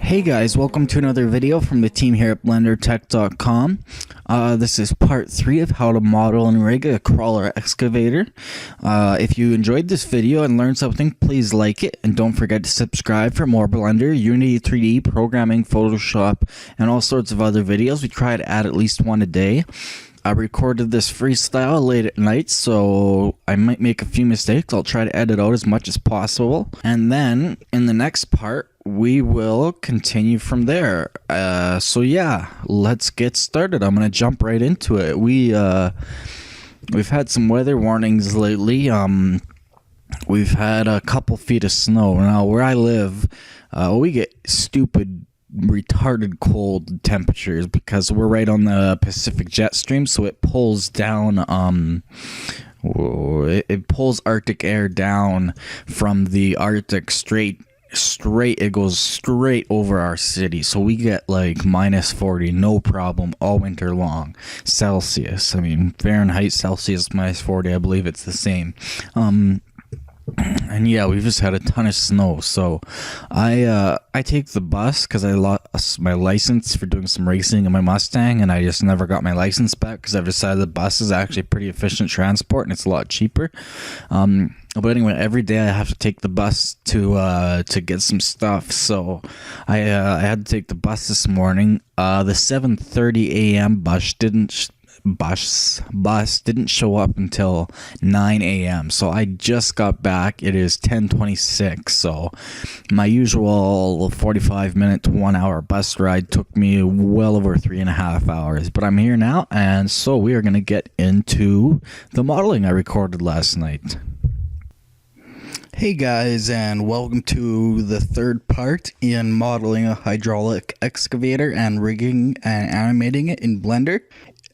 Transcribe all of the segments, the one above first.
Hey guys, welcome to another video from the team here at BlenderTech.com. This is part 3 of how to model and rig a crawler excavator. If you enjoyed this video and learned something, please like it, and don't forget to subscribe for more Blender, Unity 3D, programming, Photoshop, and all sorts of other videos. We try to add at least one a day. I recorded this freestyle late at night, so I might make a few mistakes. I'll try to edit out as much as possible. And then, in the next part, we will continue from there. So yeah, let's get started. I'm going to jump right into it. We've had some weather warnings lately. We've had a couple feet of snow. Now, where I live, we get stupid retarded cold temperatures because we're right on the Pacific jet stream, so it pulls down it pulls Arctic air down from the Arctic straight it goes straight over our city, so we get like minus 40 no problem all winter long. Celsius, I mean Fahrenheit, Celsius, minus 40, I believe it's the same. And yeah, we've just had a ton of snow, so I take the bus because I lost my license for doing some racing in my Mustang, and I just never got my license back because I've decided the bus is actually pretty efficient transport and it's a lot cheaper. But anyway, every day I have to take the bus to get some stuff, so I had to take the bus this morning. The 7:30 a.m. bus didn't show up until 9 a.m. So I just got back. It is 10:26. So my usual 45-minute to 1 hour bus ride took me well over 3.5 hours. But I'm here now, and so we are going to get into the modeling I recorded last night. Hey guys, and welcome to the third part in modeling a hydraulic excavator and rigging and animating it in Blender.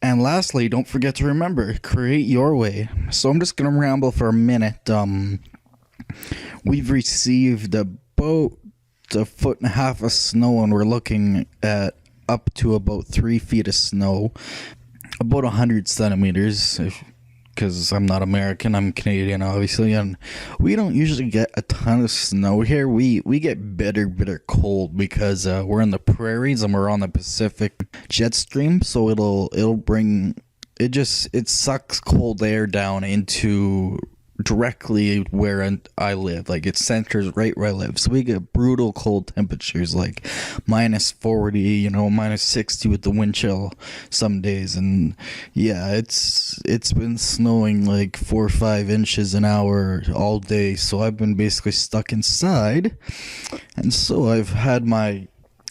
And lastly, don't forget to remember, create your way. So I'm just going to ramble for a minute. We've received about 1.5 feet of snow, and we're looking at up to about 3 feet of snow. About 100 centimeters, because I'm not American, I'm Canadian obviously, and we don't usually get a ton of snow here. We get bitter cold because we're in the prairies and we're on the Pacific jet stream, so it'll bring it sucks cold air down into directly where I live. Like, it centers right where I live, so we get brutal cold temperatures, like minus 40, minus 60 with the wind chill some days. And yeah, it's been snowing like 4 or 5 inches an hour all day, so I've been basically stuck inside. And so I've had my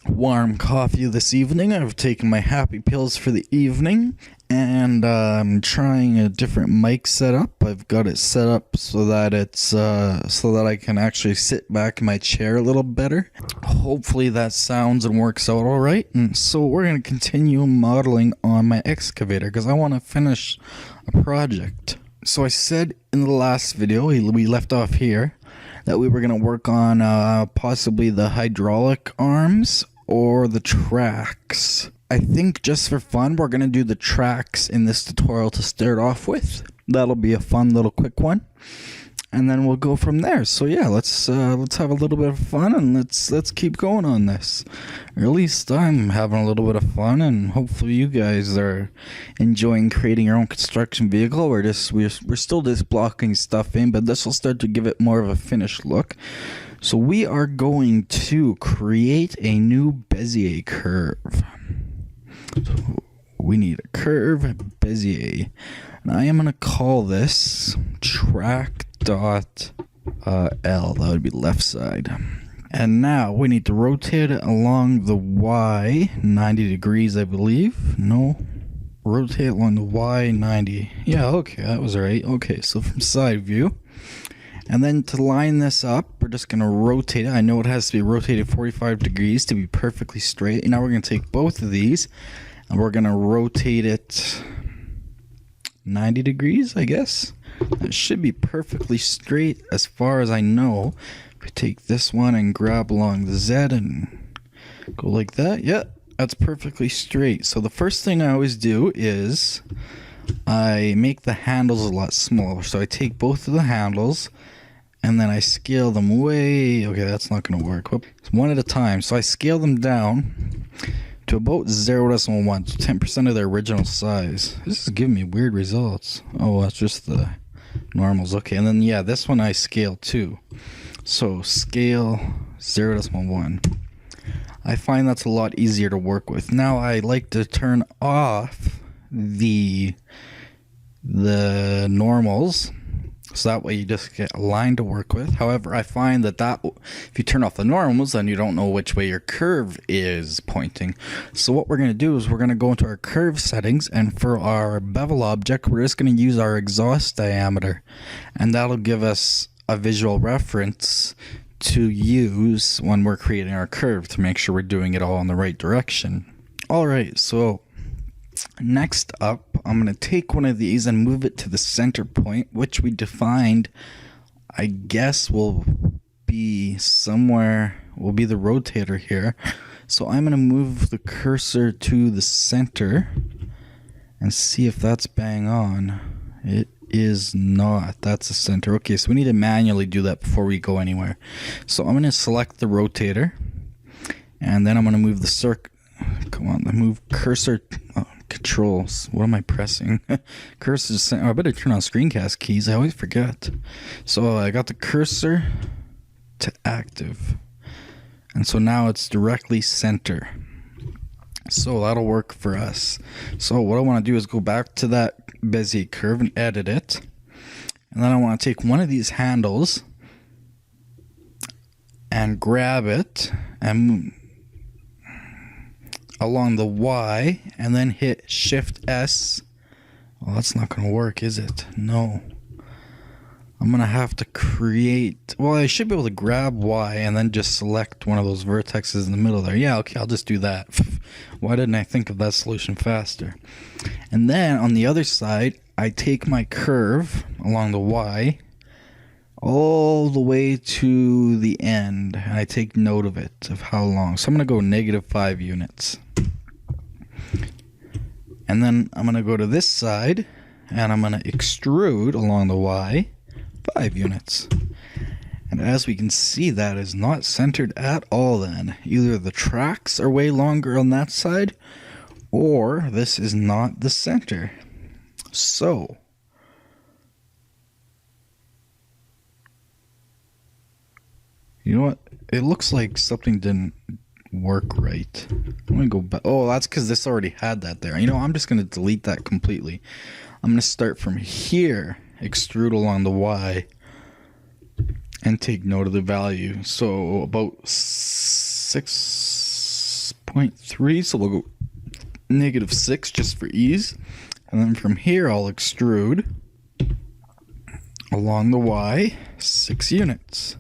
warm coffee this evening. I've taken my happy pills for the evening, and I'm trying a different mic setup. I've got it set up so that it's so that I can actually sit back in my chair a little better. Hopefully that sounds and works out all right. And so we're going to continue modeling on my excavator because I want to finish a project. So I said in the last video, we left off here, that we were going to work on possibly the hydraulic arms or the tracks. I think just for fun, we're going to do the tracks in this tutorial to start off with. That'll be a fun little quick one, and then we'll go from there. So yeah, let's have a little bit of fun, and let's keep going on this. Or at least I'm having a little bit of fun, and hopefully you guys are enjoying creating your own construction vehicle. We're still just blocking stuff in, but this will start to give it more of a finished look. So we are going to create a new bezier curve. So we need a curve bezier, and I am going to call this track dot L. That would be left side. And now we need to rotate it along the Y 90 degrees, I believe. No, rotate along the Y 90. Yeah, okay, that was right. Okay, so from side view. And then to line this up, we're just going to rotate it. I know it has to be rotated 45 degrees to be perfectly straight. And now we're going to take both of these, and we're going to rotate it 90 degrees, I guess. It should be perfectly straight as far as I know. If we take this one and grab along the Z and go like that, yeah, that's perfectly straight. So the first thing I always do is I make the handles a lot smaller. So I take both of the handles and then I scale them way, okay, that's not gonna work. Whoop. One at a time. So I scale them down to about 0.1, 10% of their original size. This is giving me weird results. Oh, that's just the normals. Okay, and then yeah, this one I scale too. So scale 0.1. I find that's a lot easier to work with. Now I like to turn off the normals, so that way you just get a line to work with. However, I find that if you turn off the normals, then you don't know which way your curve is pointing. So what we're going to do is we're going to go into our curve settings, and for our bevel object, we're just going to use our exhaust diameter, and that'll give us a visual reference to use when we're creating our curve to make sure we're doing it all in the right direction. Alright, so next up, I'm going to take one of these and move it to the center point, which we defined, I guess will be somewhere, will be the rotator here. So I'm going to move the cursor to the center and see if that's bang on. It is not. That's the center. Okay, so we need to manually do that before we go anywhere. So I'm going to select the rotator, and then I'm going to move the come on, move cursor. Oh, controls. What am I pressing? Cursor. Oh, I better turn on screencast keys. I always forget. So I got the cursor to active, and so now it's directly center. So that'll work for us. So what I want to do is go back to that bezier curve and edit it, and then I want to take one of these handles and grab it and along the Y, and then hit Shift S. Well, that's not going to work, is it? No. I'm going to have to create, well, I should be able to grab Y and then just select one of those vertexes in the middle there. Yeah, okay, I'll just do that. Why didn't I think of that solution faster? And then on the other side, I take my curve along the Y all the way to the end, and I take note of it, of how long. So I'm going to go -5 units. And then I'm going to go to this side, and I'm going to extrude along the Y 5 units. And as we can see, that is not centered at all then. Either the tracks are way longer on that side, or this is not the center. So you know what? It looks like something didn't work right. I'm gonna go back. Oh, that's because this already had that there. You know, I'm just gonna delete that completely. I'm gonna start from here, extrude along the Y, and take note of the value. So about 6.3. So we'll go -6 just for ease. And then from here, I'll extrude along the Y 6 units.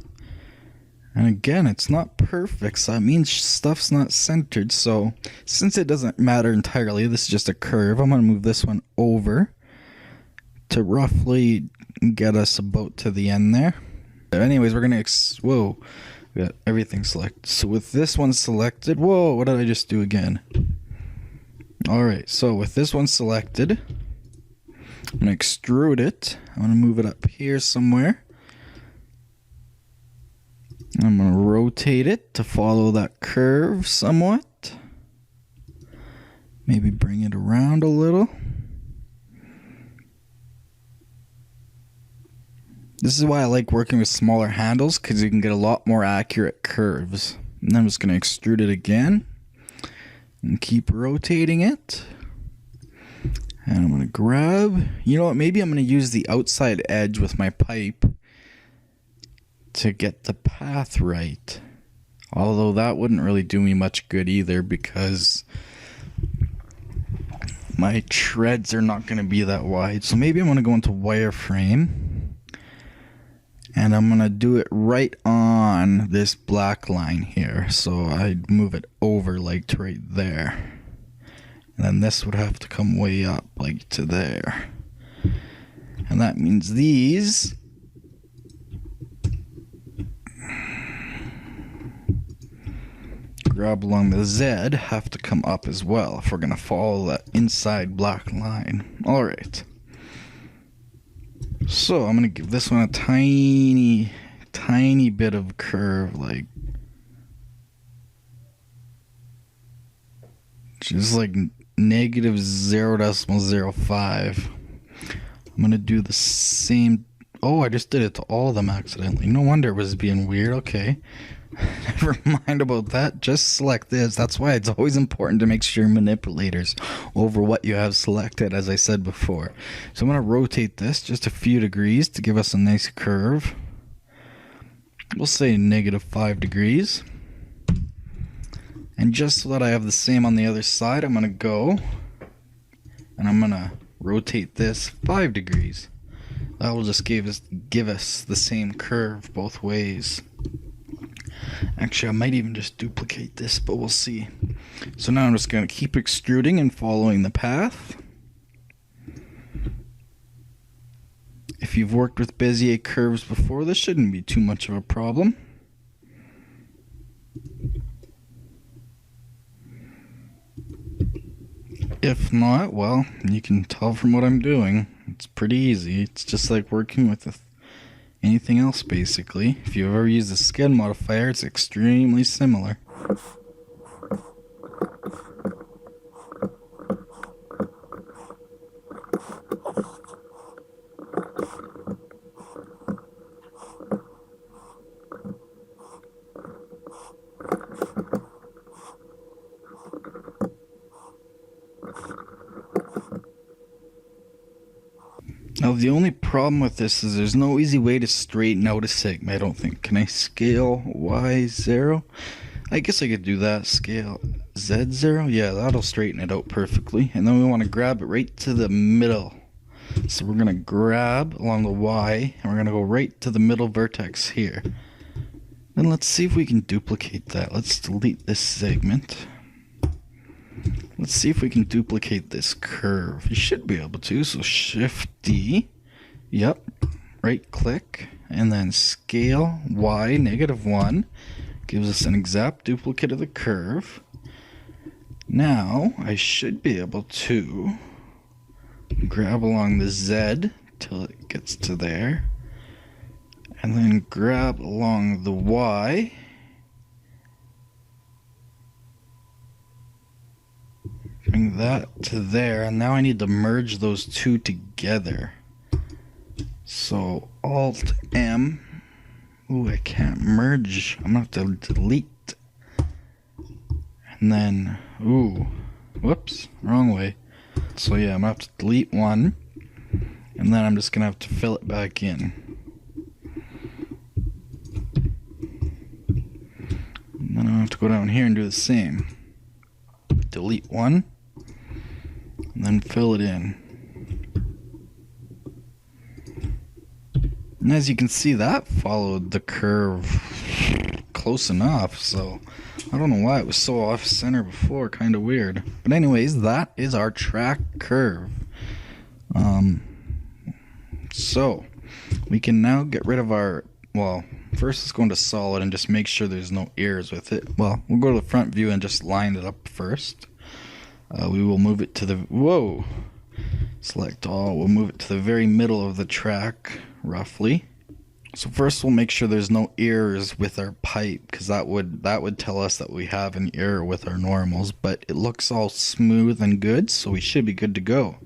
And again, it's not perfect, so that means stuff's not centered. So since it doesn't matter entirely, this is just a curve, I'm going to move this one over to roughly get us about to the end there. Anyways, we're going to, whoa, we got everything selected. So with this one selected, whoa, what did I just do again? Alright, so with this one selected, I'm going to extrude it. I'm going to move it up here somewhere. I'm going to rotate it to follow that curve somewhat. Maybe bring it around a little. This is why I like working with smaller handles, because you can get a lot more accurate curves. And I'm just going to extrude it again and keep rotating it. And I'm going to grab, you know what, maybe I'm going to use the outside edge with my pipe to get the path right. Although that wouldn't really do me much good either, because my treads are not going to be that wide. So maybe I'm going to go into wireframe, and I'm going to do it right on this black line here. So I'd move it over like to right there. And then this would have to come way up like to there. And that means these grab along the Z have to come up as well if we're going to follow that inside black line. Alright. So I'm going to give this one a tiny tiny bit of curve, like just like negative 0.05. I'm gonna do the same. Oh, I just did it to all of them accidentally. No wonder it was being weird. Okay. Never mind about that. Just select this. That's why it's always important to make sure manipulators over what you have selected, as I said before. So I'm going to rotate this just a few degrees to give us a nice curve. We'll say negative 5 degrees. And just so that I have the same on the other side, I'm going to go and I'm going to rotate this 5 degrees. That will just give us the same curve both ways. Actually, I might even just duplicate this, but we'll see. So now I'm just going to keep extruding and following the path. If you've worked with Bezier curves before, this shouldn't be too much of a problem. If not, well, you can tell from what I'm doing. It's pretty easy. It's just like working with anything else, basically. If you've ever used a skin modifier, it's extremely similar. Now the only problem with this is there's no easy way to straighten out a segment, I don't think. Can I scale Y0? I guess I could do that. Scale Z0? Yeah, that'll straighten it out perfectly. And then we want to grab it right to the middle. So we're going to grab along the Y, and we're going to go right to the middle vertex here. Then let's see if we can duplicate that. Let's delete this segment. Let's see if we can duplicate this curve. You should be able to. So Shift D. Yep. Right click. And then scale Y -1. Gives us an exact duplicate of the curve. Now I should be able to grab along the Z till it gets to there. And then grab along the Y. Bring that to there, and now I need to merge those two together. So Alt M. Ooh, I can't merge. I'm gonna have to delete. And then, ooh, whoops, wrong way. So yeah, I'm gonna have to delete one, and then I'm just gonna have to fill it back in. And then I'll have to go down here and do the same. Delete one, and then fill it in. And as you can see, that followed the curve close enough, so I don't know why it was so off center before, kind of weird. But anyways, that is our track curve. So we can now get rid of our, well, first let's go into solid and just make sure there's no errors with it. Well, we'll go to the front view and just line it up first. We will move it to the, whoa, select all, we'll move it to the very middle of the track, roughly. So first we'll make sure there's no errors with our pipe, because that would tell us that we have an error with our normals, but it looks all smooth and good, so we should be good to go.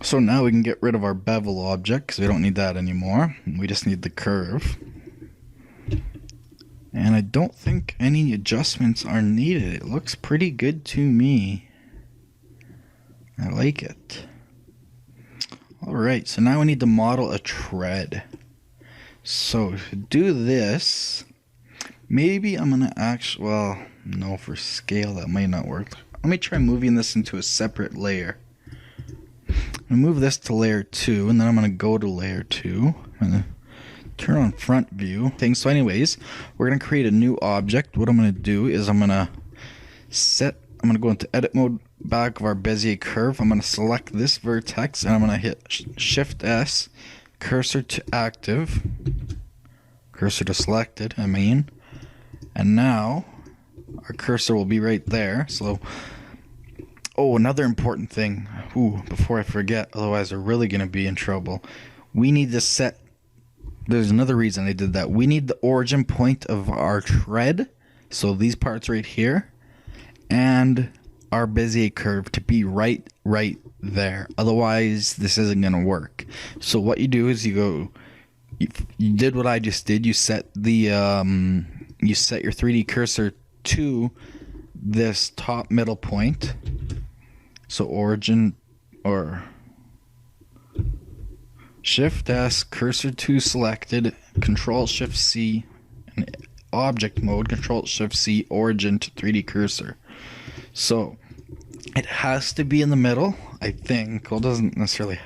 So now we can get rid of our bevel object, because we don't need that anymore. We just need the curve. And I don't think any adjustments are needed. It looks pretty good to me. I like it. Alright, so now we need to model a tread. So to do this, maybe I'm going to actually, well, no, for scale that might not work. Let me try moving this into a separate layer. I'm going to move this to layer 2, and then I'm going to go to layer 2. I'm going to turn on front view. So anyways, we're going to create a new object. What I'm going to do is I'm going to go into edit mode, back of our Bezier curve. I'm going to select this vertex, and I'm going to hit Shift S, cursor to active, cursor to selected, I mean. And now our cursor will be right there. So, oh, another important thing, before I forget, otherwise we're really going to be in trouble. we need to set, there's another reason I did that. We need the origin point of our tread, so these parts right here, and our bezier curve to be right there. Otherwise, this isn't going to work. So what you do is you did what I just did. You set the you set your 3D cursor to this top middle point. So origin, or Shift S, cursor to selected, Control Shift C, and object mode, Control Shift C, origin to 3D cursor. So it has to be in the middle, I think. Well, it doesn't necessarily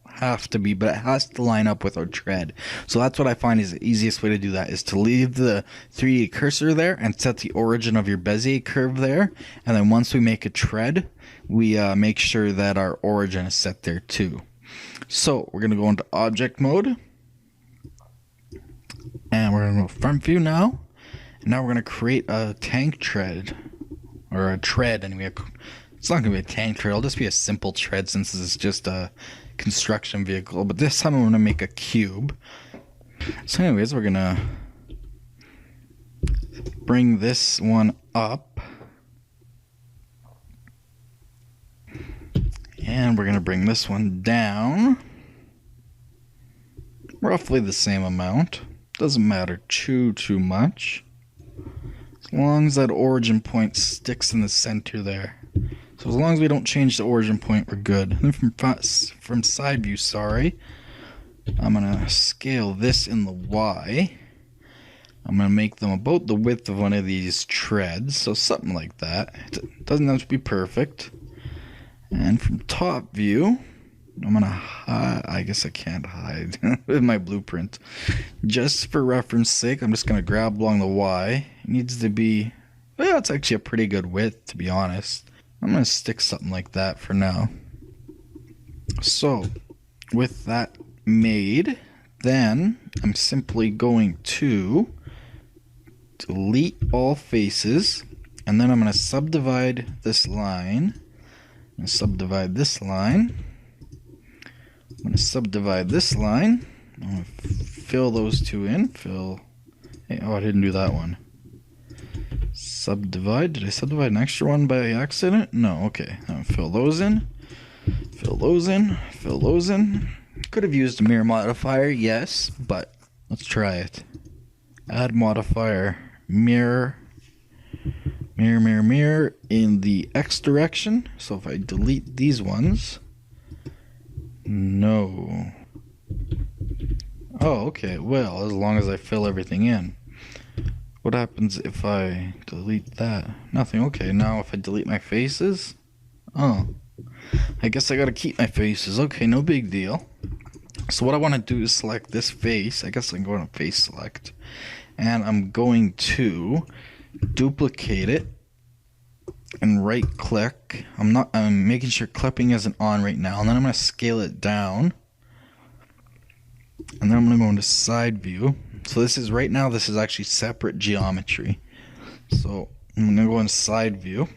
have to be, but it has to line up with our tread. So that's what I find is the easiest way to do that, is to leave the 3D cursor there and set the origin of your bezier curve there. And then once we make a tread, we make sure that our origin is set there too. So we're going to go into object mode, and we're going to go front view now. And now we're going to create a tank tread, or a tread, and it's not going to be a tank tread, it'll just be a simple tread since this is just a construction vehicle. But this time I'm going to make a cube. So anyways, we're going to bring this one up, and we're going to bring this one down roughly the same amount. Doesn't matter too much, as long as that origin point sticks in the center there. So as long as we don't change the origin point, we're good. And from side view, I'm gonna scale this in the Y. I'm gonna make them about the width of one of these treads, so something like that. It doesn't have to be perfect. And from top view, I'm gonna hide. I guess I can't hide with my blueprint. Just for reference sake, I'm just gonna grab along the Y. It needs to be, well, it's actually a pretty good width, to be honest. I'm gonna stick something like that for now. So with that made, then I'm simply going to delete all faces, and then I'm gonna subdivide this line. I'm gonna subdivide this line. I'm going to subdivide this line. I'm going to fill those two in. Hey, oh, I didn't do that one. Subdivide. Did I subdivide an extra one by accident? No, okay. Now fill those in. Fill those in. Fill those in. Could have used a mirror modifier, yes, but let's try it. Add modifier. Mirror. Mirror in the X direction. So if I delete these ones. No. Oh, okay. Well, as long as I fill everything in. What happens if I delete that? Nothing. Okay, now if I delete my faces? Oh. I guess I gotta keep my faces. Okay, no big deal. So what I want to do is select this face. I guess I'm going to face select. And I'm going to duplicate it and right click. I'm making sure clipping isn't on right now, and then I'm going to scale it down, and then I'm going to go into side view. So this is right now, this is actually separate geometry. So I'm going to go into side view,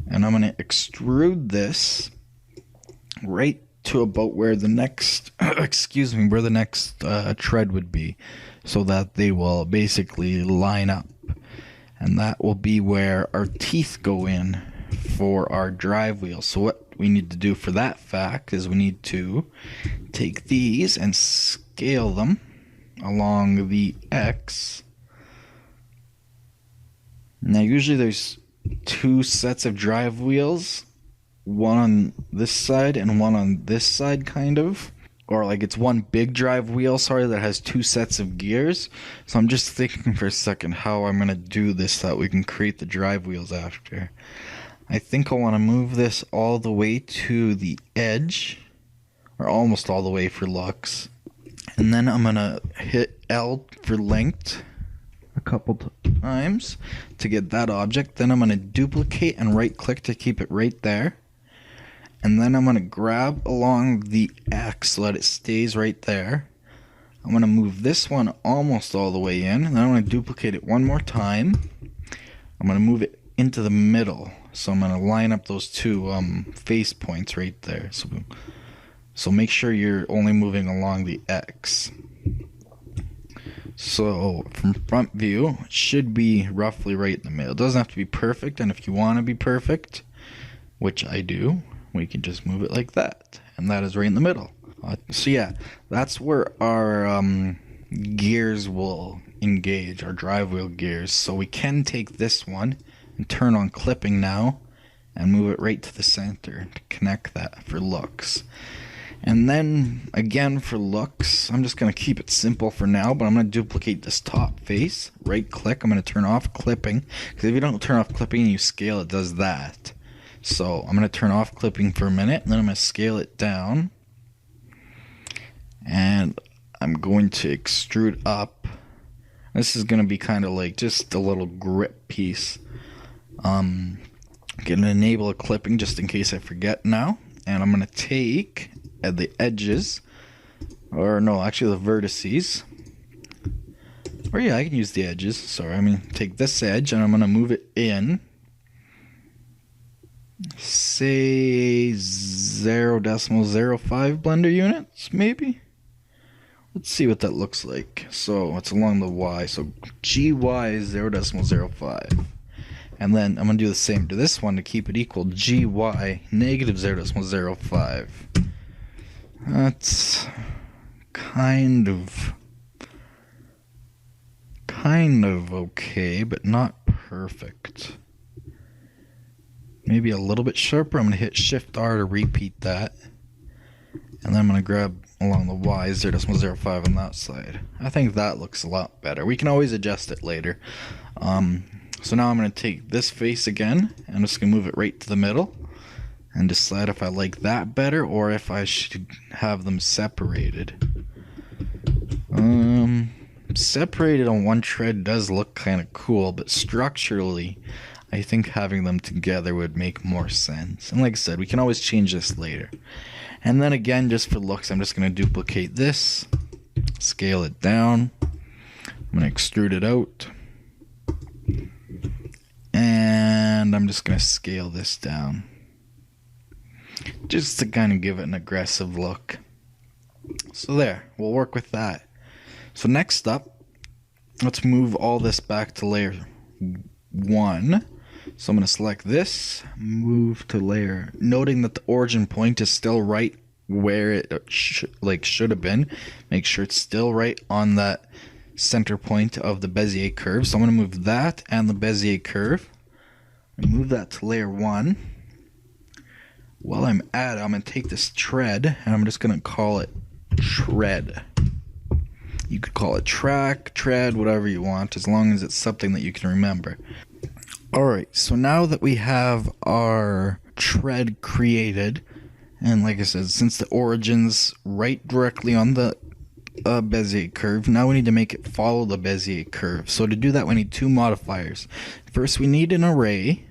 and I'm going to extrude this right to about where the next where the next tread would be, so that they will basically line up. And that will be where our teeth go in for our drive wheel. So what we need to do for that fact is we need to take these and scale them along the X. Now usually there's two sets of drive wheels, one on this side and one on this side, kind of. Or like it's one big drive wheel, that has two sets of gears. So I'm just thinking for a second how I'm going to do this so that we can create the drive wheels after. I think I want to move this all the way to the edge, or almost all the way for looks. And then I'm going to hit L for length a couple times to get that object. Then I'm going to duplicate and right click to keep it right there. And then I'm going to grab along the X so that it stays right there. I'm going to move this one almost all the way in. And then I'm going to duplicate it one more time. I'm going to move it into the middle. So I'm going to line up those two face points right there. So So make sure you're only moving along the X. So from front view, it should be roughly right in the middle. It doesn't have to be perfect, and if you want to be perfect, which I do, we can just move it like that, and that is right in the middle. So yeah, that's where our gears will engage, our drive wheel gears. So we can take this one and turn on clipping now and move it right to the center to connect that for looks. And then again for looks, I'm just going to keep it simple for now, but I'm going to duplicate this top face, right click, I'm going to turn off clipping, because if you don't turn off clipping and you scale, it does that. So I'm going to turn off clipping for a minute, and then I'm going to scale it down, and I'm going to extrude up. This is going to be kind of like just a little grip piece. I'm going to enable a clipping just in case I forget now, and I'm going to take the edges, or no, actually the vertices, or yeah, I can use the edges, sorry, I mean take this edge and I'm going to move it in, say 0.05 blender units maybe. Let's see what that looks like. So it's along the Y, so GY is 0.05. And then I'm going to do the same to this one to keep it equal, GY negative 0.05. That's kind of okay, but not perfect. Maybe a little bit sharper. I'm going to hit Shift R to repeat that. And then I'm going to grab along the Y 0.05 on that side. I think that looks a lot better. We can always adjust it later. So now I'm going to take this face again, and I'm just going to move it right to the middle and decide if I like that better or if I should have them separated. Separated on one tread does look kind of cool, but structurally I think having them together would make more sense. And like I said, we can always change this later. And then again, just for looks, I'm just going to duplicate this, scale it down, I'm going to extrude it out, and I'm just going to scale this down, just to kind of give it an aggressive look. So there, we'll work with that. So next up, let's move all this back to layer 1. So I'm going to select this, move to layer, noting that the origin point is still right where it should have been. Make sure it's still right on that center point of the Bezier curve. So I'm going to move that and the Bezier curve. Move that to layer 1. While I'm at it, I'm going to take this tread and I'm just going to call it tread. You could call it track, tread, whatever you want, as long as it's something that you can remember. Alright, so now that we have our tread created, and like I said, since the origin's right directly on the Bezier curve, now we need to make it follow the Bezier curve. So to do that, we need two modifiers. First, we need an array,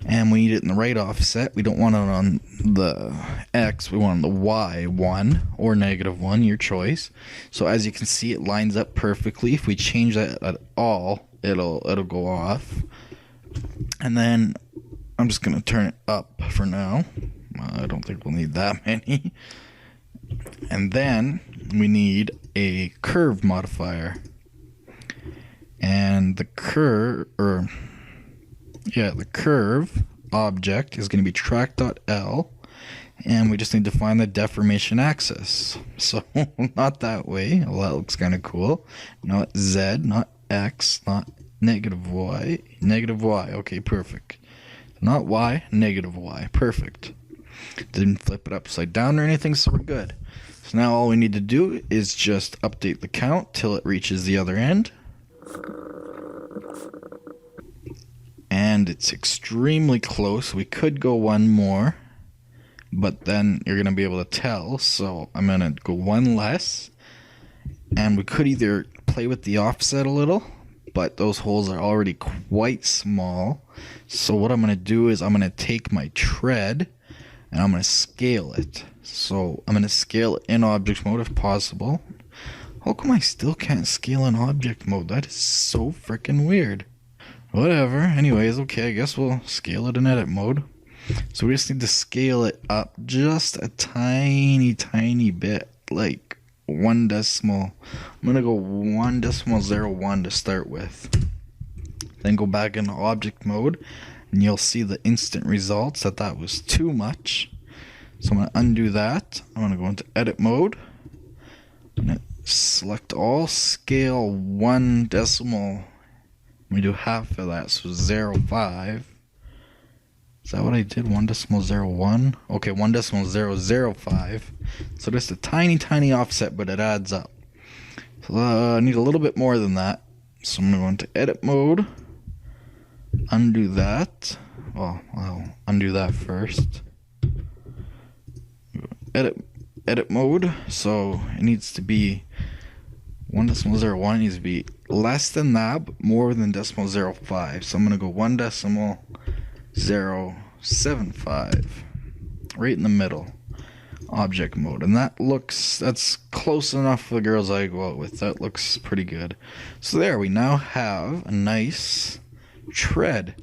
and we need it in the right offset. We don't want it on the X, we want it on the Y, 1 or -1, your choice. So as you can see, it lines up perfectly. If we change that at all, it'll go off. And then I'm just going to turn it up for now. I don't think we'll need that many. And then we need a curve modifier. And the curve object is going to be track.L, and we just need to find the deformation axis. So not that way. Well, that looks kind of cool. Not Z, not X, not -Y, -Y. Okay, perfect. Not Y, -Y. Perfect. Didn't flip it upside down or anything, so we're good. So now all we need to do is just update the count till it reaches the other end. And it's extremely close. We could go one more, but then you're going to be able to tell. So I'm going to go one less. And we could either play with the offset a little, but those holes are already quite small. So what I'm going to do is I'm going to take my tread and I'm going to scale it. So I'm going to scale it in object mode if possible. How come I still can't scale in object mode? That is so freaking weird. Whatever. Anyways, okay, I guess we'll scale it in edit mode. So we just need to scale it up just a tiny bit, like 1 decimal. I'm gonna go 1.01 to start with. Then go back into object mode, and you'll see the instant results that was too much. So I'm gonna undo that. I'm gonna go into edit mode. I'm gonna select all, scale 1 decimal. We do half of that, so 0.5. Is that what I did? 1.01? Okay, 1.005. So just a tiny offset, but it adds up. So I need a little bit more than that. So I'm going to go into edit mode. Undo that. Well, I'll undo that first. Edit mode. So it needs to be 1.01. It needs to be less than that, but more than 0.05. So I'm going to go 1.075, right in the middle, object mode. And that's close enough for the girls I go out with. That looks pretty good. So there, we now have a nice tread.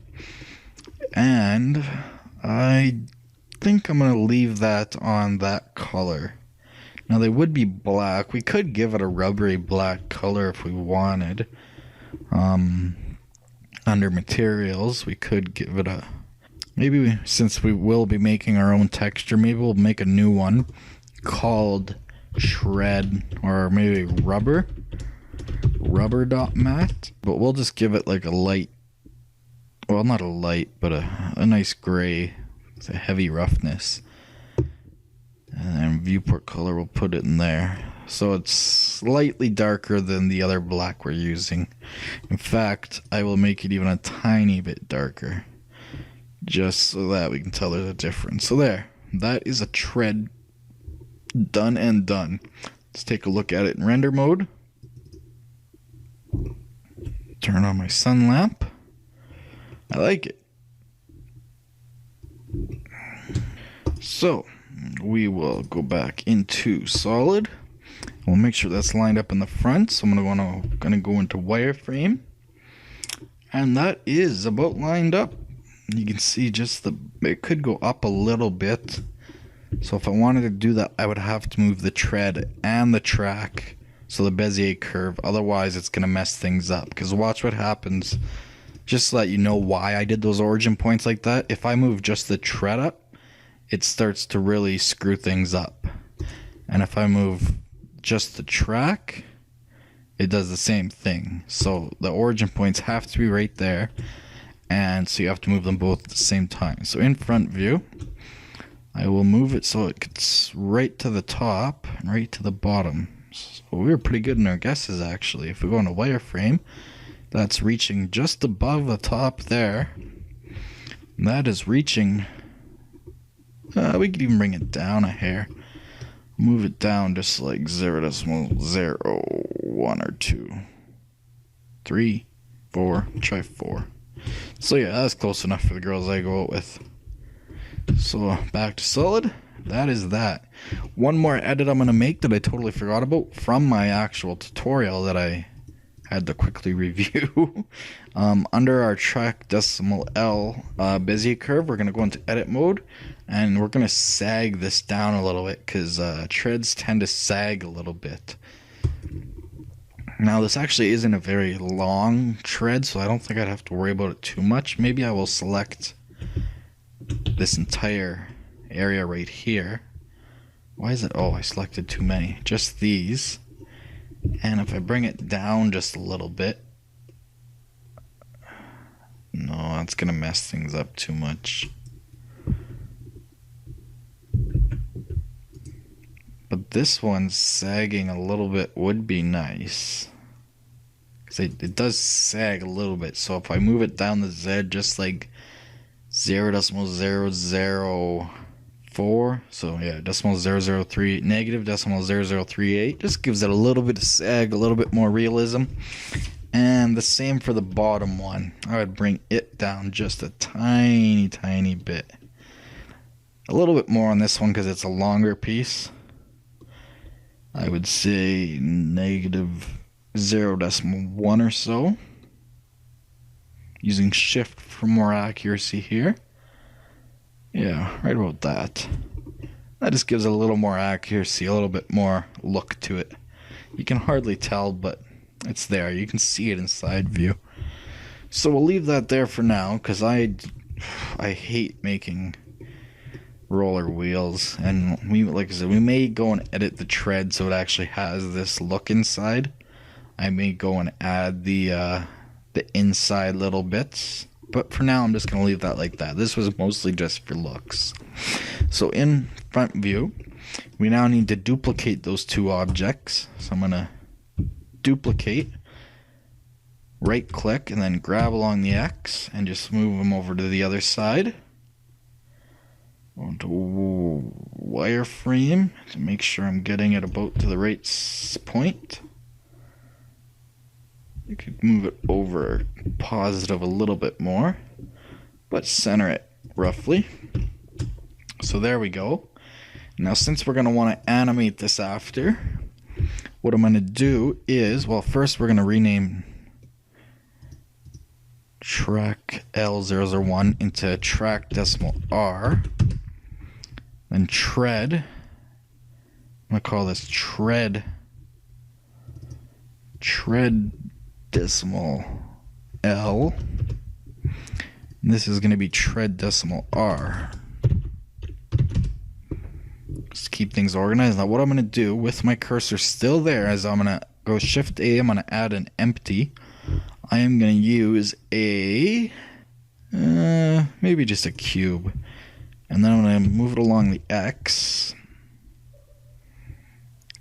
And I think I'm going to leave that on that color. Now they would be black. We could give it a rubbery black color if we wanted. Under materials, we could give it a... Maybe since we will be making our own texture, maybe we'll make a new one called Shred, or maybe Rubber dot matte. But we'll just give it like a light, well, not a light, but a nice gray with a heavy roughness. And then viewport color, we'll put it in there. So it's slightly darker than the other black we're using. In fact, I will make it even a tiny bit darker, just so that we can tell there's a difference. So there, that is a tread done and done. Let's take a look at it in render mode. Turn on my sun lamp. I like it. So we will go back into solid. We'll make sure that's lined up in the front. So I'm gonna go into wireframe, and that is about lined up. You can see it could go up a little bit. So if I wanted to do that, I would have to move the tread and the track, so the bezier curve. Otherwise, it's gonna mess things up. Because watch what happens. Just to let you know why I did those origin points like that. If I move just the tread up, it starts to really screw things up. And if I move just the track, it does the same thing. So the origin points have to be right there, and so you have to move them both at the same time. So in front view, I will move it so it gets right to the top and right to the bottom. So we were pretty good in our guesses, actually. If we go into wireframe, that's reaching just above the top there. And that is reaching... we could even bring it down a hair. Move it down just like 0.01 or 2. 3, 4, try 4. So yeah, that's close enough for the girls I go out with. So back to solid. That is that. One more edit I'm going to make that I totally forgot about from my actual tutorial that I had to quickly review. Under our track decimal L bezier curve, we're going to go into edit mode, and we're going to sag this down a little bit because treads tend to sag a little bit. Now this actually isn't a very long tread, so I don't think I'd have to worry about it too much. Maybe I will select this entire area right here. Why is it? Oh, I selected too many. Just these. And if I bring it down just a little bit, no, that's gonna mess things up too much. But this one sagging a little bit would be nice, because it does sag a little bit. So if I move it down the Z just like 0.004, so yeah, .003, negative .0038, just gives it a little bit of sag, a little bit more realism. And the same for the bottom one. I would bring it down just a tiny bit. A little bit more on this one because it's a longer piece. I would say negative 0.1 or so. Using shift for more accuracy here. Yeah, right about that. That just gives it a little more accuracy, a little bit more look to it. You can hardly tell, but it's there. You can see it in side view. So we'll leave that there for now, because I hate making roller wheels. And we, like I said, we may go and edit the tread so it actually has this look inside. I may go and add the inside little bits. But for now, I'm just going to leave that like that. This was mostly just for looks. So in front view, we now need to duplicate those two objects. So I'm going to duplicate, right click, and then grab along the X and just move them over to the other side. Onto wireframe to make sure I'm getting it about to the right point. You could move it over positive a little bit more, but center it roughly. So there we go. Now since we're going to want to animate this after, what I'm going to do is, well, first we're going to rename track L001 into track decimal R. Then tread, I'm going to call this tread decimal L. And this is going to be tread decimal R. Just keep things organized. Now what I'm going to do with my cursor still there, as I'm going to go Shift A, I'm going to add an empty. I am going to use a, maybe just a cube. And then I'm going to move it along the X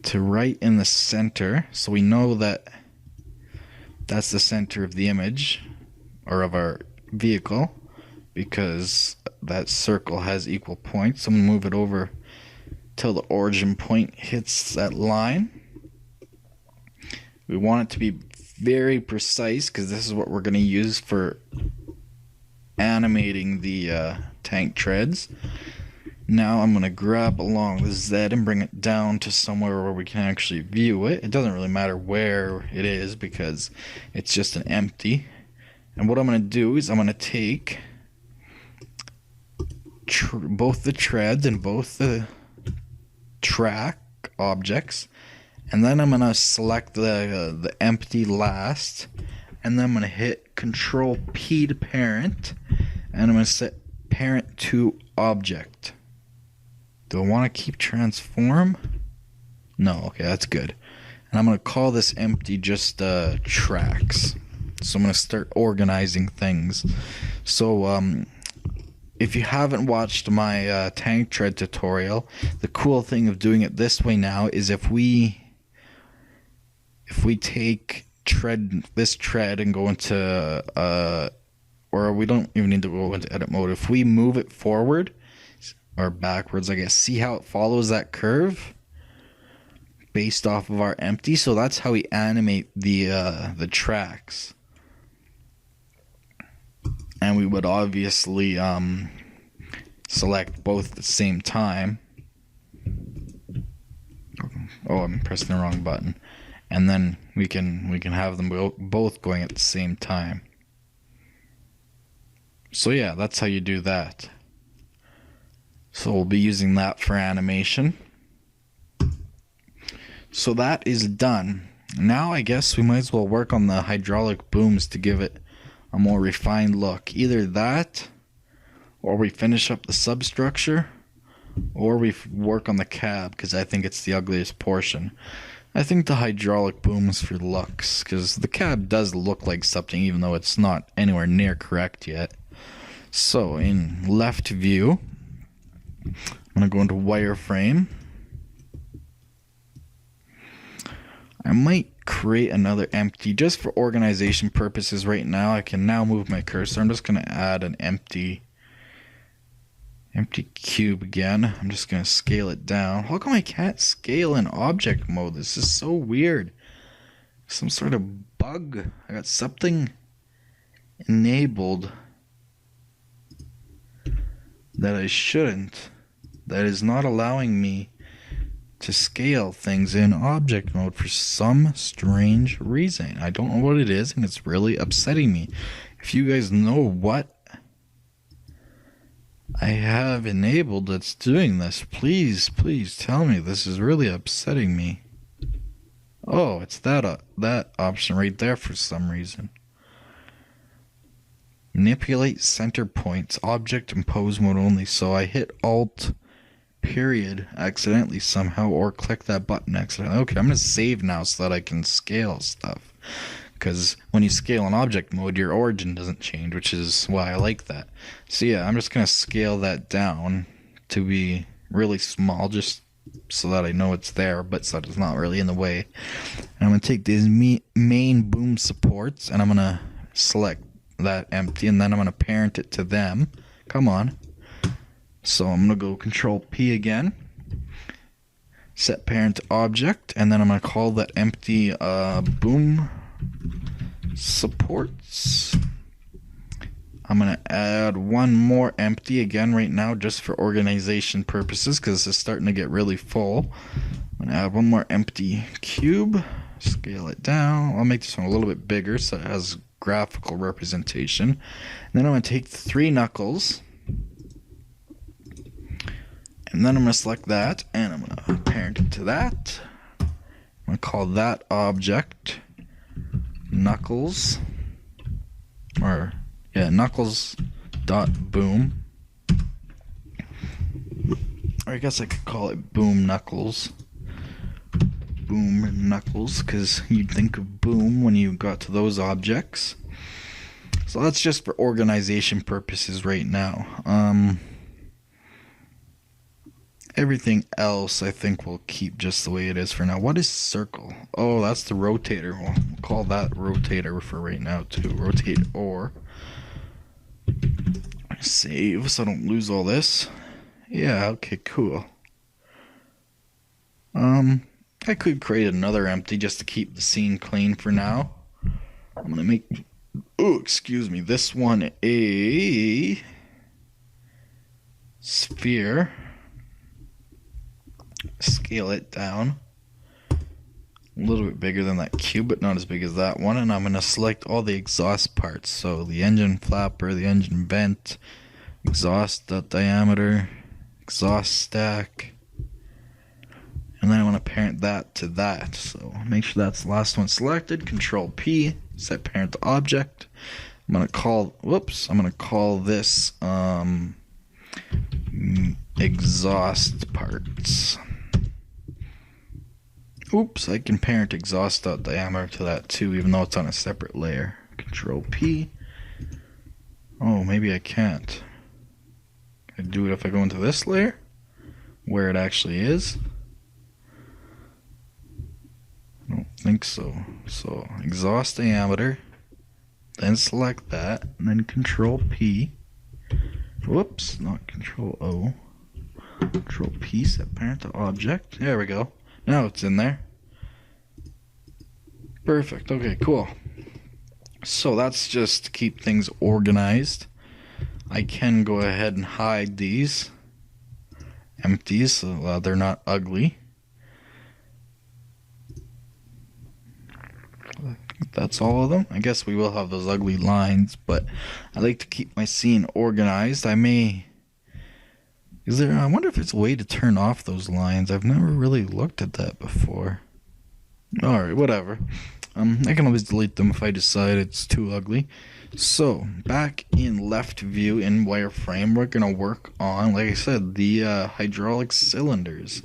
to right in the center, so we know that that's the center of the image, or of our vehicle, because that circle has equal points. So I'm going to move it over till the origin point hits that line. We want it to be very precise, because this is what we're going to use for animating the tank treads. Now I'm going to grab along the Z and bring it down to somewhere where we can actually view it. It doesn't really matter where it is because it's just an empty. And what I'm going to do is I'm going to take both the treads and both the track objects, and then I'm going to select the empty last, and then I'm going to hit Control P to parent, and I'm going to set parent to object. Do I want to keep transform? No, okay, that's good. And I'm going to call this empty just tracks. So I'm going to start organizing things. So if you haven't watched my tank tread tutorial, the cool thing of doing it this way now is if we take this tread and go into or we don't even need to go into edit mode. If we move it forward or backwards, I guess, see how it follows that curve based off of our empty. So that's how we animate the tracks. And we would obviously select both at the same time. Oh, I'm pressing the wrong button. And then we can have them both going at the same time. So yeah, that's how you do that. So we'll be using that for animation. So that is done. Now I guess we might as well work on the hydraulic booms to give it a more refined look. Either that, or we finish up the substructure, or we work on the cab, because I think it's the ugliest portion. I think the hydraulic booms for looks, because the cab does look like something even though it's not anywhere near correct yet. So in left view, I'm going to go into wireframe. I might create another empty just for organization purposes right now. I can now move my cursor. I'm just going to add an empty cube again. I'm just going to scale it down. How come I can't scale in object mode? This is so weird. Some sort of bug. I got something enabled that I shouldn't. That is not allowing me to scale things in object mode for some strange reason. I don't know what it is, and it's really upsetting me. If you guys know what I have enabled that's doing this. Please, please tell me. This is really upsetting me. Oh, it's that option right there for some reason. Manipulate center points, object and pose mode only. So I hit Alt period accidentally somehow, or click that button accidentally. Okay, I'm gonna save now so that I can scale stuff. Because when you scale in object mode, your origin doesn't change, which is why I like that. So yeah, I'm just gonna scale that down to be really small, just so that I know it's there, but so that it's not really in the way. And I'm gonna take these main boom supports, and I'm gonna select that empty, and then I'm gonna parent it to them. Come on. So I'm gonna go Control P again, set parent to object, and then I'm gonna call that empty boom supports. I'm gonna add one more empty again right now, just for organization purposes, because it's starting to get really full. I'm gonna add one more empty cube, scale it down. I'll make this one a little bit bigger so it has graphical representation. And then I'm gonna take 3 knuckles, and then I'm gonna select that, and I'm gonna parent it to that. I'm gonna call that object knuckles, or yeah, knuckles dot boom, or I guess I could call it boom knuckles, because you'd think of boom when you got to those objects. So that's just for organization purposes right now. Everything else I think we'll keep just the way it is for now. What is circle? Oh, that's the rotator. We'll call that rotator for right now too. Rotate or. Save so I don't lose all this. Yeah, okay, cool. I could create another empty just to keep the scene clean for now. I'm gonna make, this one a sphere. Scale it down a little bit bigger than that cube, but not as big as that one. And I'm going to select all the exhaust parts, so the engine flapper, the engine vent, exhaust diameter, exhaust stack, and then I want to parent that to that. So make sure that's the last one selected. Control P, set parent to object. I'm going to call this exhaust parts. Oops, I can parent exhaust diameter to that too, even though it's on a separate layer. Control P. Oh, maybe I can't. Can I do it if I go into this layer, where it actually is? I don't think so. So exhaust diameter, then select that, and then Control P. Whoops, not Control O. Control P, set parent to object. There we go. Now it's in there. Perfect. Okay, cool. So that's just to keep things organized. I can go ahead and hide these empties so they're not ugly. That's all of them. I guess we will have those ugly lines, but I like to keep my scene organized. I wonder if there's a way to turn off those lines. I've never really looked at that before. Alright, whatever. I can always delete them if I decide it's too ugly. So, back in left view in wireframe, we're going to work on, like I said, the hydraulic cylinders.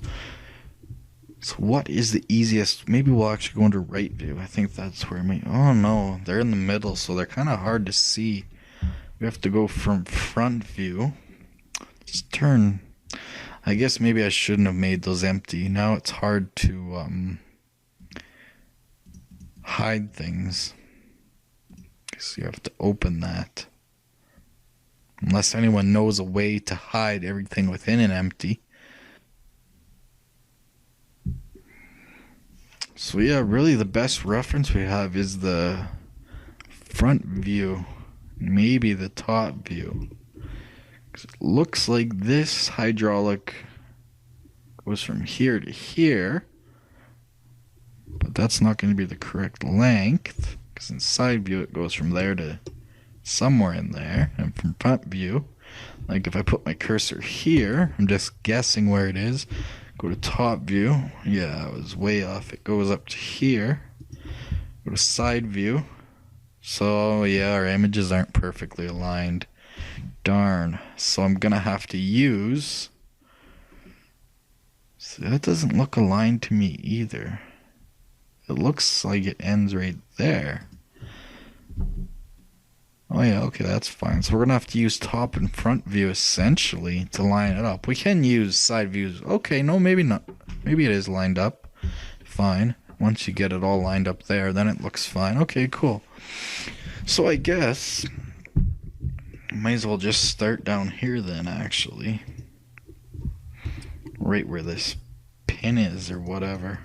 So what is the easiest? Maybe we'll actually go into right view. I think that's where oh no, they're in the middle, so they're kind of hard to see. We have to go from front view. Let's turn. I guess maybe I shouldn't have made those empty. Now it's hard to hide things. So you have to open that. Unless anyone knows a way to hide everything within an empty. So yeah, really the best reference we have is the front view, maybe the top view. 'Cause it looks like this hydraulic goes from here to here, but that's not going to be the correct length, because in side view it goes from there to somewhere in there, and from front view Like if I put my cursor here, I'm just guessing where it is. Go to top view. Yeah, I was way off. It goes up to here. Go to side view. So yeah, our images aren't perfectly aligned. Darn. So I'm gonna have to use... See, that doesn't look aligned to me either. It looks like it ends right there. Oh yeah, okay, that's fine. So we're gonna have to use top and front view essentially to line it up. We can use side views. Okay, no, maybe not. Maybe it is lined up. Fine. Once you get it all lined up there, then it looks fine. Okay, cool. So I guess might as well just start down here then, actually. Right where this pin is or whatever.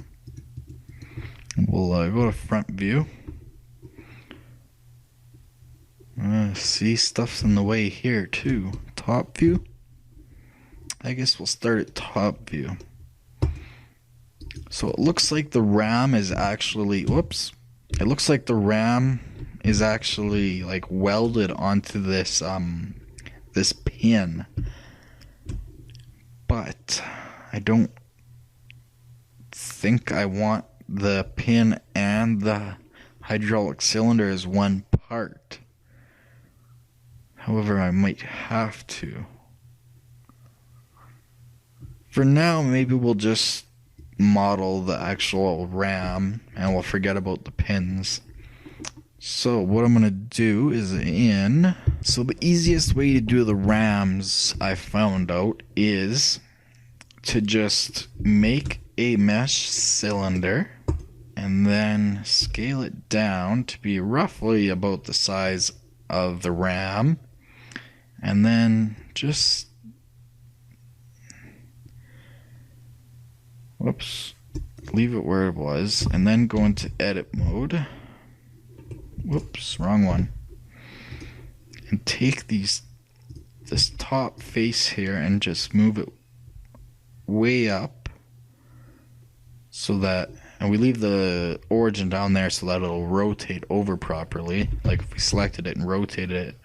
We'll go to front view. See, stuff's in the way here too. Top view. I guess we'll start at top view. So it looks like the RAM is actually, whoops. It looks like the RAM is actually like welded onto this this pin. But I don't think I want the pin and the hydraulic cylinder as one part. However, I might have to. For now, maybe we'll just model the actual RAM and we'll forget about the pins. So what I'm gonna do is so the easiest way to do the RAMs I found out is to just make a mesh cylinder and then scale it down to be roughly about the size of the RAM, and then just leave it where it was, and then go into edit mode. Whoops, wrong one. And take this top face here and just move it way up so that, and we leave the origin down there so that it'll rotate over properly. Like if we selected it and rotated it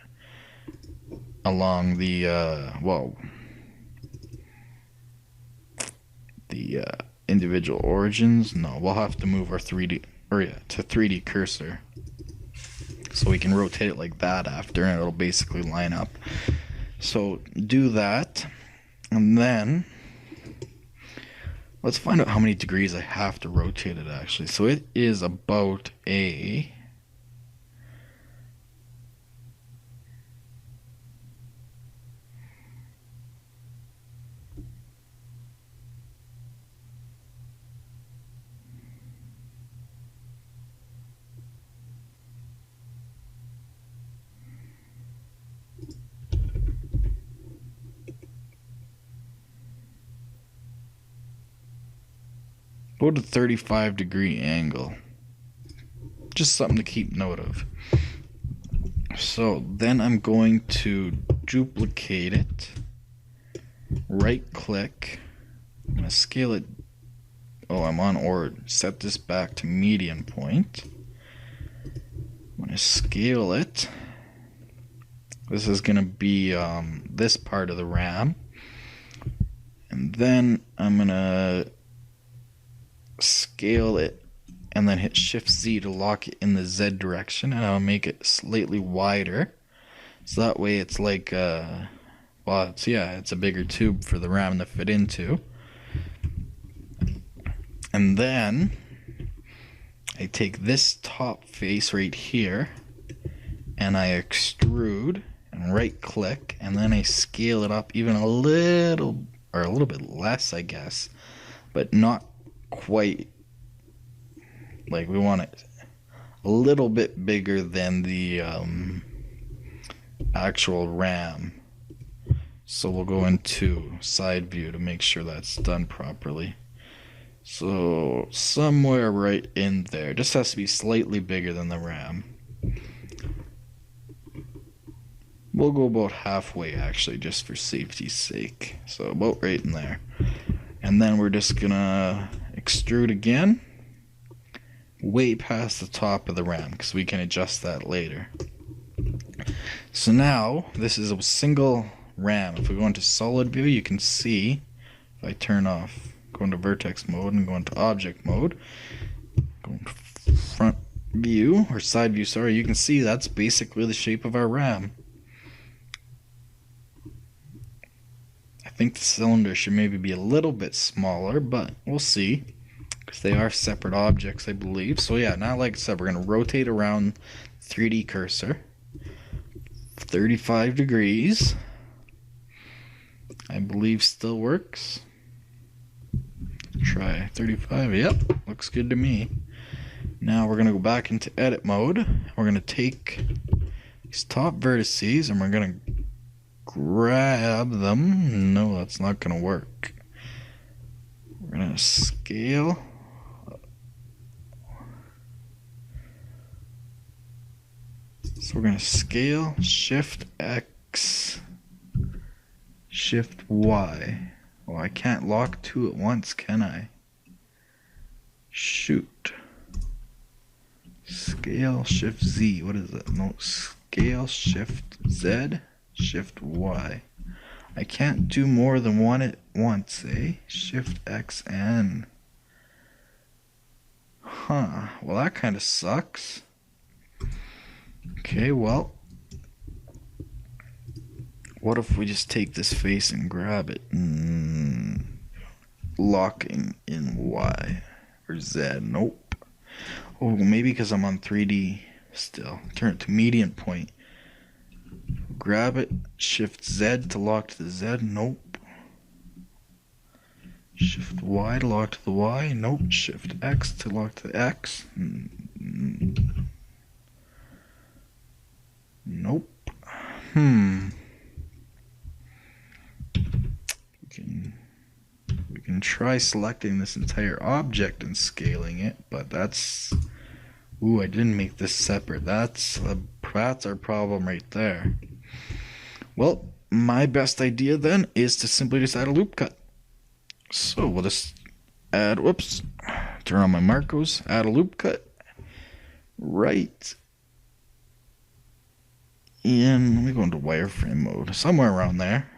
along the individual origins. No, we'll have to move our 3D to 3D cursor so we can rotate it like that after, and it'll basically line up. So do that, and then let's find out how many degrees I have to rotate it actually. So it is about a about a 35-degree angle. Just something to keep note of. So then I'm going to duplicate it, right click, I'm going to scale it, I'm on set this back to median point. I'm going to scale it. This is going to be this part of the RAM. And then I'm going to scale it and then hit Shift Z to lock it in the Z direction, and I'll make it slightly wider so that way it's like it's a bigger tube for the RAM to fit into. And then I take this top face right here and I extrude and right click, and then I scale it up even a little bit less, I guess, but not quite. Like, we want it a little bit bigger than the actual RAM. So we'll go into side view to make sure that's done properly. So somewhere right in there. Just has to be slightly bigger than the RAM. We'll go about halfway actually, just for safety's sake. So about right in there. And then we're just gonna extrude again, way past the top of the RAM, because we can adjust that later. So now this is a single RAM. If we go into solid view, you can see, if I turn off, go into vertex mode and go into object mode, go into front view, or side view, sorry, you can see that's basically the shape of our RAM. I think the cylinder should maybe be a little bit smaller, but we'll see, because they are separate objects, I believe. So yeah, now like I said, we're going to rotate around 3D cursor 35 degrees. I believe still works. Try 35. Yep, looks good to me. Now we're going to go back into edit mode. We're going to take these top vertices and we're going to grab them. No, that's not going to work. We're going to scale. So we're going to scale, Shift X, Shift Y. Oh, I can't lock two at once, can I? Shoot. Scale, Shift Z. What is that? No, scale, Shift Z, Shift Y. I can't do more than one at once, eh? Shift X N. Huh. Well, that kind of sucks. Okay, well, what if we just take this face and grab it? Locking in Y or Z. Nope. Oh, maybe because I'm on 3D still. Turn it to median point. Grab it. Shift Z to lock to the Z. Nope. Shift Y to lock to the Y. Nope. Shift X to lock to the X. Nope. We can try selecting this entire object and scaling it, but that's... Ooh, I didn't make this separate. That's our problem right there. Well, my best idea then is to simply just add a loop cut. So we'll just add, whoops, turn on my Marcos, add a loop cut right in, let me go into wireframe mode, somewhere around there.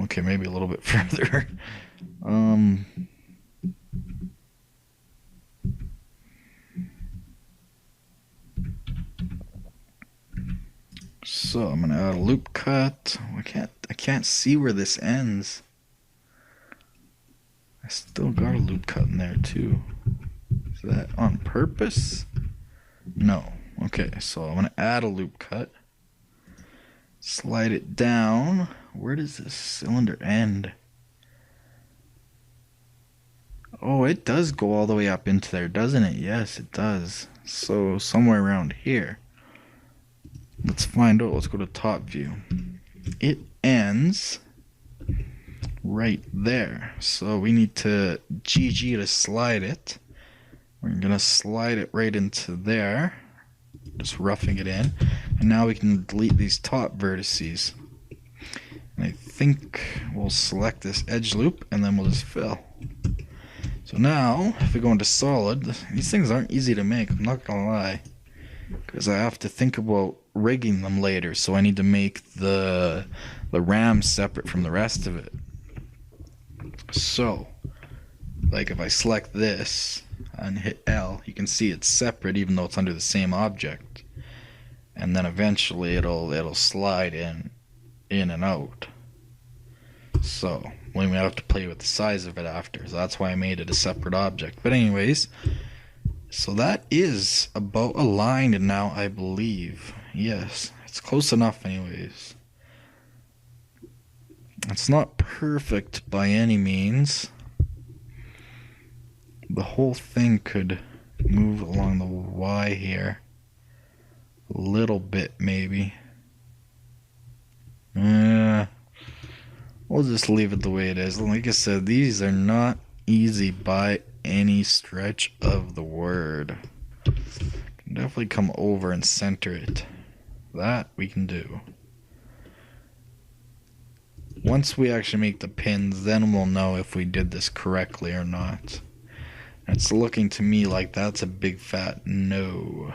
Okay, maybe a little bit further. So I'm gonna add a loop cut. I can't see where this ends. I still got a loop cut in there too. Is that on purpose? No. Okay, so I'm gonna add a loop cut. Slide it down. Where does this cylinder end? Oh, it does go all the way up into there, doesn't it? Yes, it does. So somewhere around here. Let's find out. Let's go to top view. It ends right there. So we need to GG to slide it. We're going to slide it right into there. Just roughing it in. And now we can delete these top vertices. And I think we'll select this edge loop and then we'll just fill. So now, if we go into solid, these things aren't easy to make, I'm not gonna lie. Because I have to think about rigging them later, so I need to make the RAM separate from the rest of it. So, like if I select this and hit L, you can see it's separate even though it's under the same object. And then eventually it'll slide in and out. So we may have to play with the size of it after. So that's why I made it a separate object. But anyways, so that is about aligned now, I believe. Yes, it's close enough anyways. It's not perfect by any means. The whole thing could move along the Y here a little bit maybe. We'll just leave it the way it is. Like I said, these are not easy by any stretch of the word. Can definitely come over and center it. That we can do. Once we actually make the pins, then we'll know if we did this correctly or not. It's looking to me like that's a big fat no.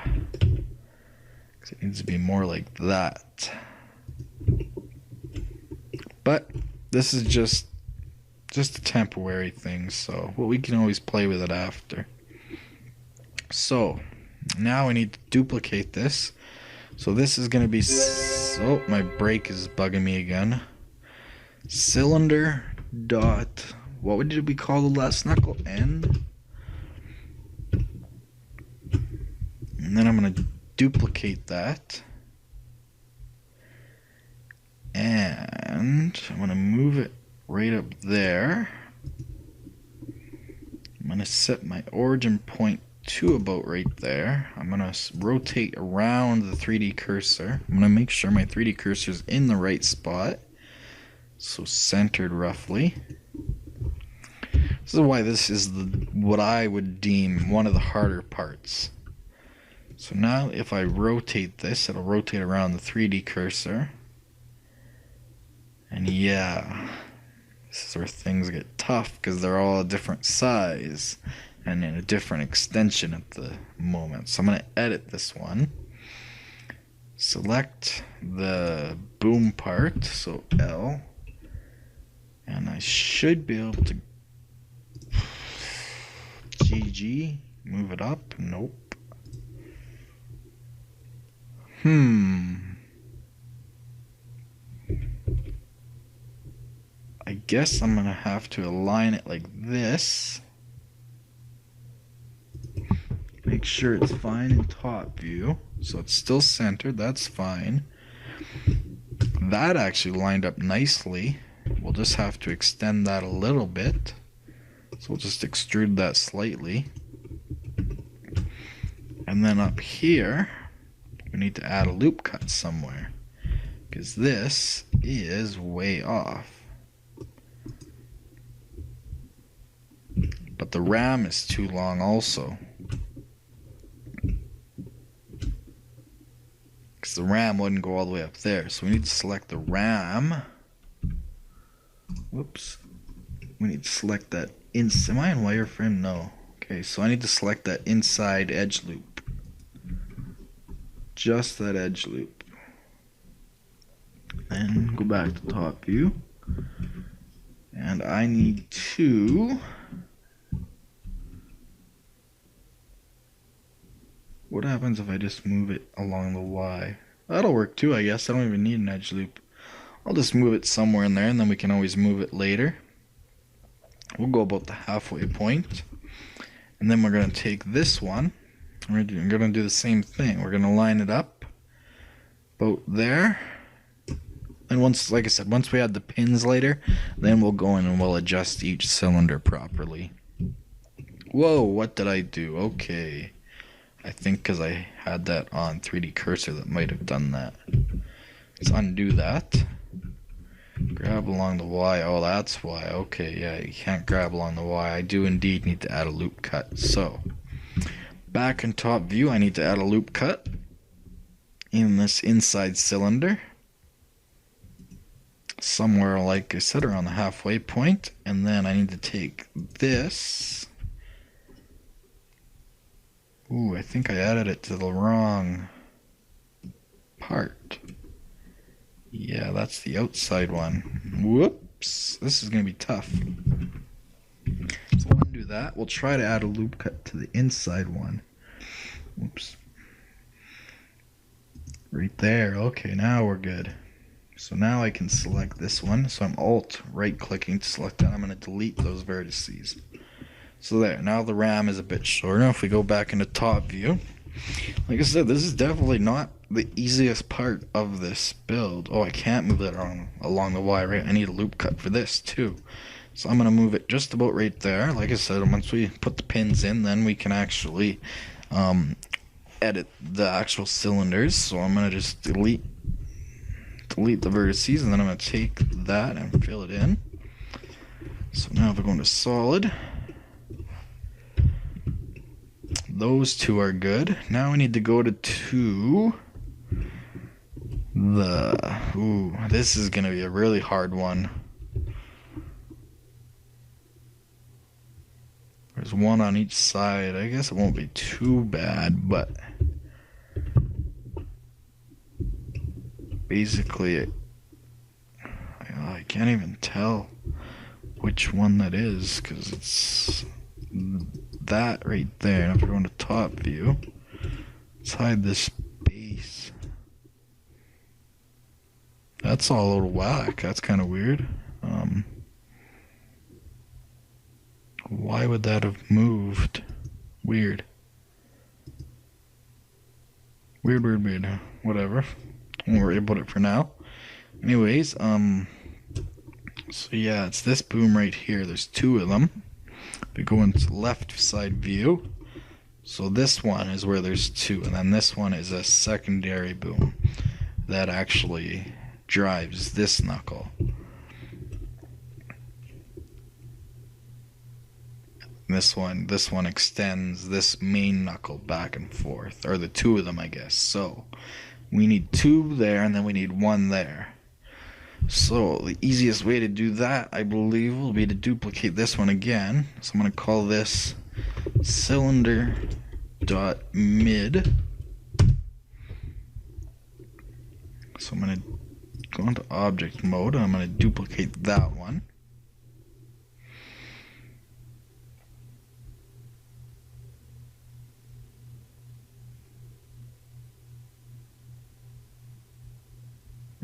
'Cause it needs to be more like that. But this is just a temporary thing, so we can always play with it after. So now I need to duplicate this. So this is going to be, oh, my brake is bugging me again. Cylinder dot, what did we call the last knuckle? End. And then I'm going to duplicate that. And I'm going to move it right up there. I'm going to set my origin point to about right there. I'm going to rotate around the 3D cursor. I'm going to make sure my 3D cursor is in the right spot. So centered roughly. This is why this is what I would deem one of the harder parts. So now if I rotate this, it'll rotate around the 3D cursor. And yeah, this is where things get tough because they're all a different size and in a different extension at the moment. So I'm going to edit this one. Select the boom part, so L. And I should be able to GG, move it up. Nope. I guess I'm gonna have to align it like this. Make sure it's fine in top view. So it's still centered, that's fine. That actually lined up nicely. We'll just have to extend that a little bit. So we'll just extrude that slightly. And then up here, we need to add a loop cut somewhere, because this is way off. But the ram is too long also. Because the ram wouldn't go all the way up there. So we need to select the ram. Whoops. We need to select that am I in wireframe? No. Okay, so I need to select that inside edge loop. Just that edge loop. Then go back to top view. And I need to... What happens if I just move it along the Y? That'll work too, I guess. I don't even need an edge loop. I'll just move it somewhere in there, and then we can always move it later. We'll go about the halfway point. And then we're going to take this one. We're going to do the same thing. We're going to line it up about there. And once, like I said, once we add the pins later, then we'll go in and we'll adjust each cylinder properly. Whoa, what did I do? Okay. I think because I had that on 3D cursor that might have done that. Let's undo that. Grab along the Y. Oh, that's why. Okay, yeah, you can't grab along the Y. I do indeed need to add a loop cut. So, back in top view, I need to add a loop cut in this inside cylinder. Somewhere, like I said, around the halfway point. And then I need to take this. Ooh, I think I added it to the wrong part. Yeah, that's the outside one. Whoops. This is going to be tough. So we'll undo that. We'll try to add a loop cut to the inside one. Whoops. Right there. Okay, now we're good. So now I can select this one. So I'm Alt right clicking to select that. I'm going to delete those vertices. So there, now the ram is a bit shorter. If we go back into top view, like I said, this is definitely not the easiest part of this build. Oh, I can't move that along the Y, right? I need a loop cut for this too. So I'm going to move it just about right there. Like I said, once we put the pins in, then we can actually edit the actual cylinders. So I'm going to just delete the vertices, and then I'm going to take that and fill it in. So now if we go into solid, those two are good. Now we need to go to this is going to be a really hard one. There's one on each side. I guess it won't be too bad, but basically I can't even tell which one that is, because it's that right there. And if we're going to top view, let's hide this base. That's all a little whack. That's kind of weird. Why would that have moved? Weird. Weird. Whatever. Won't worry about it for now. Anyways, so yeah, it's this boom right here. There's two of them. We go into left side view. So this one is where there's two, and then this one is a secondary boom that actually drives this knuckle. This one extends this main knuckle back and forth, or the two of them, I guess. So we need two there, and then we need one there. So the easiest way to do that, I believe, will be to duplicate this one again. So I'm going to call this cylinder dot mid. So I'm going to go into object mode, and I'm going to duplicate that one.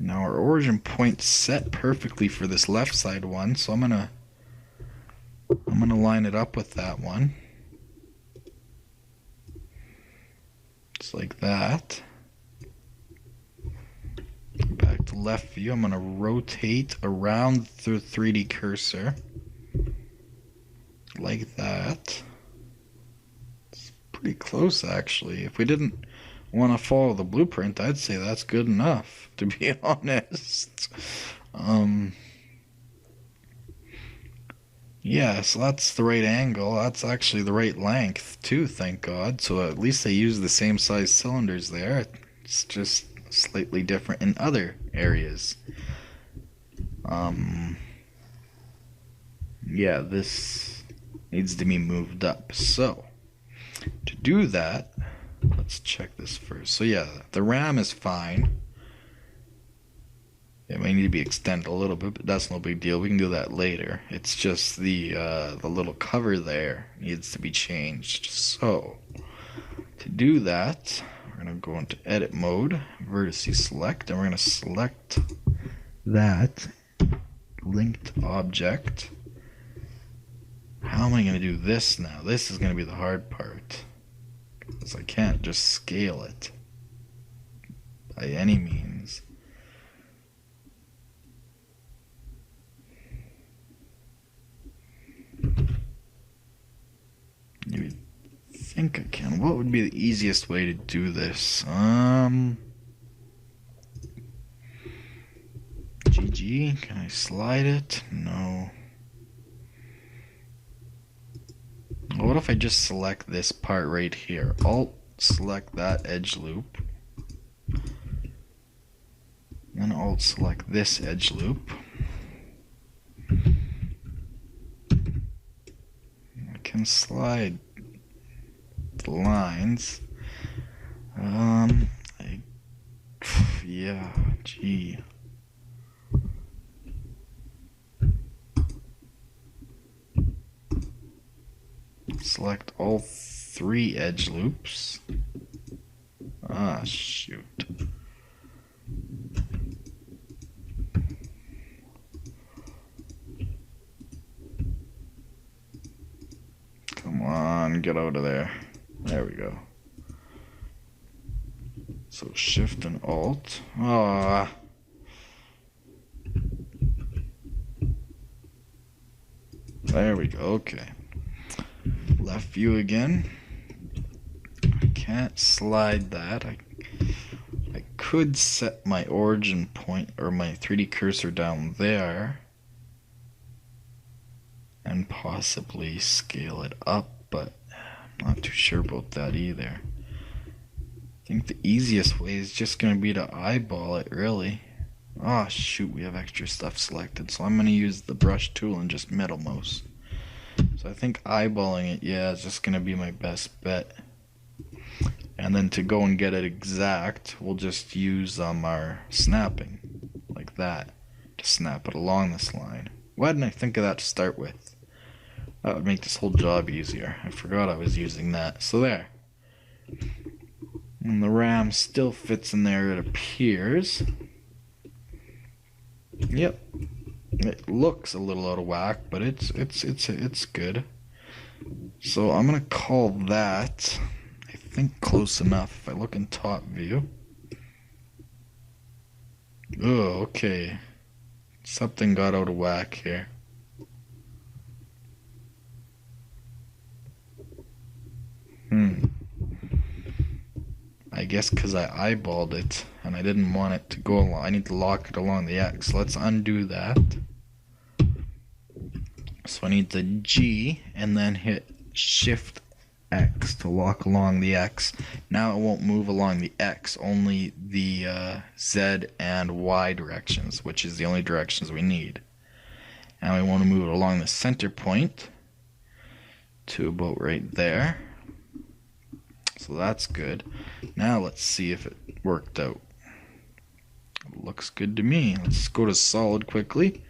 Now our origin point's set perfectly for this left side one, so I'm gonna line it up with that one. Just like that. Back to left view, I'm gonna rotate around the 3D cursor. Like that. It's pretty close actually. If we didn't want to follow the blueprint, I'd say that's good enough, to be honest. Yeah, so that's the right angle. That's actually the right length too, thank God. So at least they use the same size cylinders there. It's just slightly different in other areas. Yeah, this needs to be moved up. So to do that, let's check this first. So yeah, the RAM is fine. It may need to be extended a little bit, but that's no big deal. We can do that later. It's just the little cover there needs to be changed. So to do that, we're going to go into edit mode, vertice select, and we're going to select that linked object. How am I going to do this now? This is going to be the hard part, because I can't just scale it by any means. You would think I can. What would be the easiest way to do this? GG, can I slide it? No. What if I just select this part right here? Alt select that edge loop. Then Alt select this edge loop. I can slide the lines. Yeah, gee. Select all three edge loops. Ah, shoot. Come on, get out of there. There we go. So Shift and Alt. Ah. There we go, okay. Left view again. I can't slide that. I could set my origin point or my 3D cursor down there and possibly scale it up, but I'm not too sure about that either. I think the easiest way is just going to be to eyeball it, really. Oh shoot, we have extra stuff selected, so I'm going to use the brush tool and just middle mouse. So I think eyeballing it, yeah, is just going to be my best bet. And then to go and get it exact, we'll just use our snapping, like that, to snap it along this line. Why didn't I think of that to start with? That would make this whole job easier. I forgot I was using that. So there. And the ram still fits in there, it appears. Yep. It looks a little out of whack, but it's good. So I'm gonna call that, I think, close enough. If I look in top view. Oh, okay. Something got out of whack here. I guess because I eyeballed it and I didn't want it to go along. I need to lock it along the X. Let's undo that. So I need the G and then hit Shift X to lock along the X. Now it won't move along the X, only the Z and Y directions, which is the only directions we need. And we want to move it along the center point to about right there. So that's good. Now let's see if it worked out. Looks good to me. Let's go to solid quickly.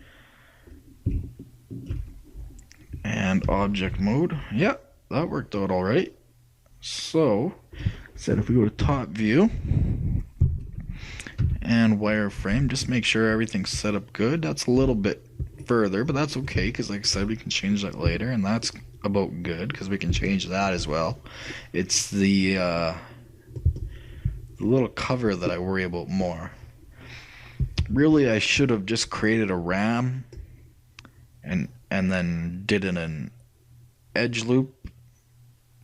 And object mode. Yep, that worked out alright. So, if we go to top view and wireframe, just make sure everything's set up good. That's a little bit further, but that's okay, because like I said, we can change that later, and that's about good, because we can change that as well. It's the little cover that I worry about more. Really, I should have just created a ram and then did an edge loop.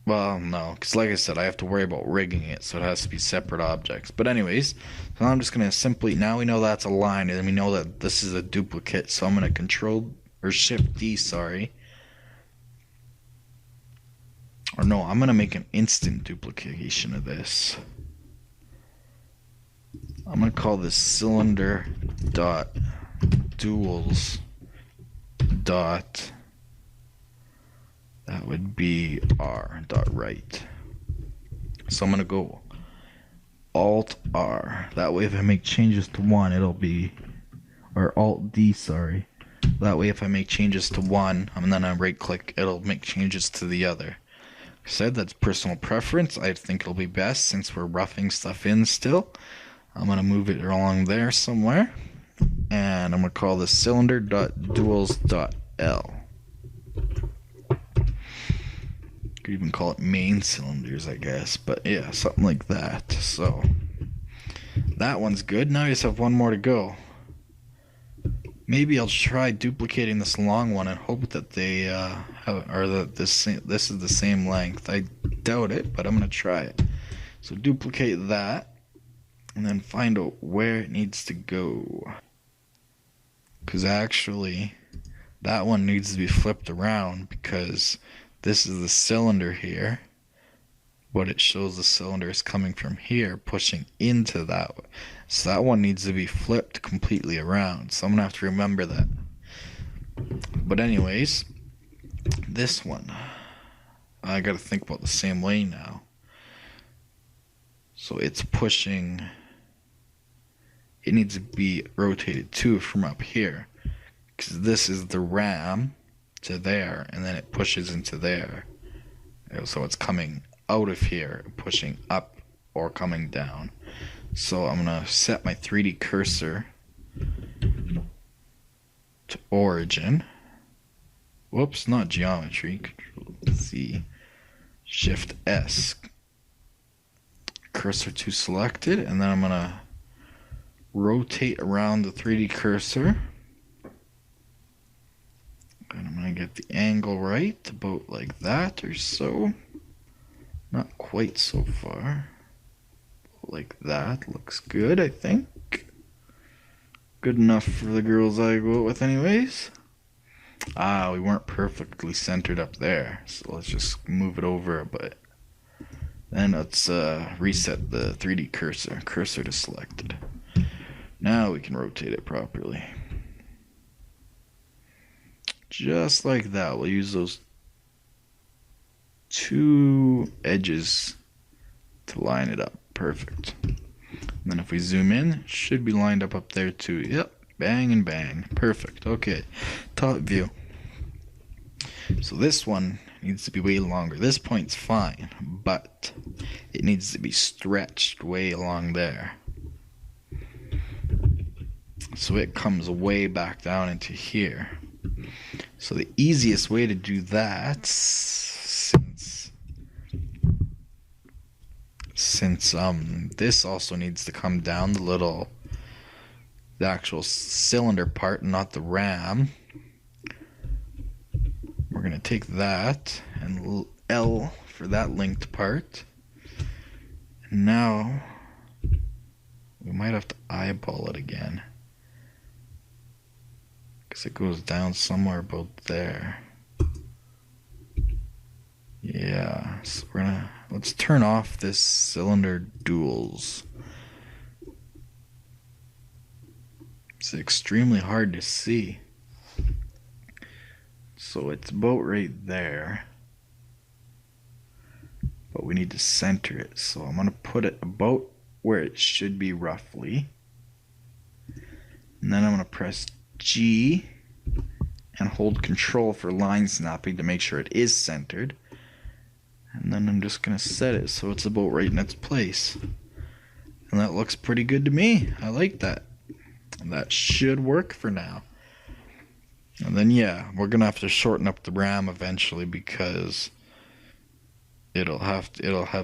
Well, no, because like I said, I have to worry about rigging it, so it has to be separate objects. But anyways, so I'm just going to simply, now we know that's a line, and we know that this is a duplicate, so I'm going to Control, or Shift D, sorry. Or no, I'm going to make an instant duplication of this. I'm going to call this cylinder dot duals dot, that would be R dot right. So I'm going to go Alt R. That way if I make changes to one, it'll be, or Alt D, sorry. That way if I make changes to one, and then I right click, it'll make changes to the other. I said that's personal preference. I think it'll be best since we're roughing stuff in still. I'm going to move it along there somewhere. And I'm going to call this cylinder.duals.L. Could even call it main cylinders, I guess. But yeah, something like that. So that one's good. Now you just have one more to go. Maybe I'll try duplicating this long one and hope that they this is the same length. I doubt it, but I'm going to try it. So duplicate that and then find out where it needs to go. Because actually, that one needs to be flipped around, because this is the cylinder here, but it shows the cylinder is coming from here, pushing into that. So that one needs to be flipped completely around. So I'm going to have to remember that. But anyways, this one, I got to think about the same way now. So it's pushing, it needs to be rotated too from up here, because this is the ram to there, and then it pushes into there. So it's coming out of here, pushing up or coming down. So I'm going to set my 3D cursor to origin. Whoops, not geometry. Control Z, Shift S. Cursor to selected, and then I'm going to rotate around the 3D cursor. And I'm going to get the angle right, about like that or so. Not quite so far. Like that. Looks good, I think. Good enough for the girls I go out with anyways. Ah, we weren't perfectly centered up there. So let's just move it over a bit. Then let's reset the 3D cursor. Cursor to selected. Now we can rotate it properly. Just like that. We'll use those two edges to line it up. Perfect. And then if we zoom in, it should be lined up there too. Yep, Bang and bang. Perfect. Okay. Top view. So this one needs to be way longer. This point's fine, but it needs to be stretched way along there. So it comes way back down into here. So the easiest way to do that, since this also needs to come down, the actual cylinder part, not the ram. We're gonna take that and L for that linked part. And now we might have to eyeball it again, because it goes down somewhere about there. Yeah, so let's turn off this cylinder duals. It's extremely hard to see. So it's about right there, but we need to center it. So I'm going to put it about where it should be roughly. And then I'm going to press G and hold Control for line snapping to make sure it is centered. And then I'm just going to set it so it's about right in its place. And that looks pretty good to me. I like that. And that should work for now. And then yeah, we're gonna have to shorten up the RAM eventually, because it'll have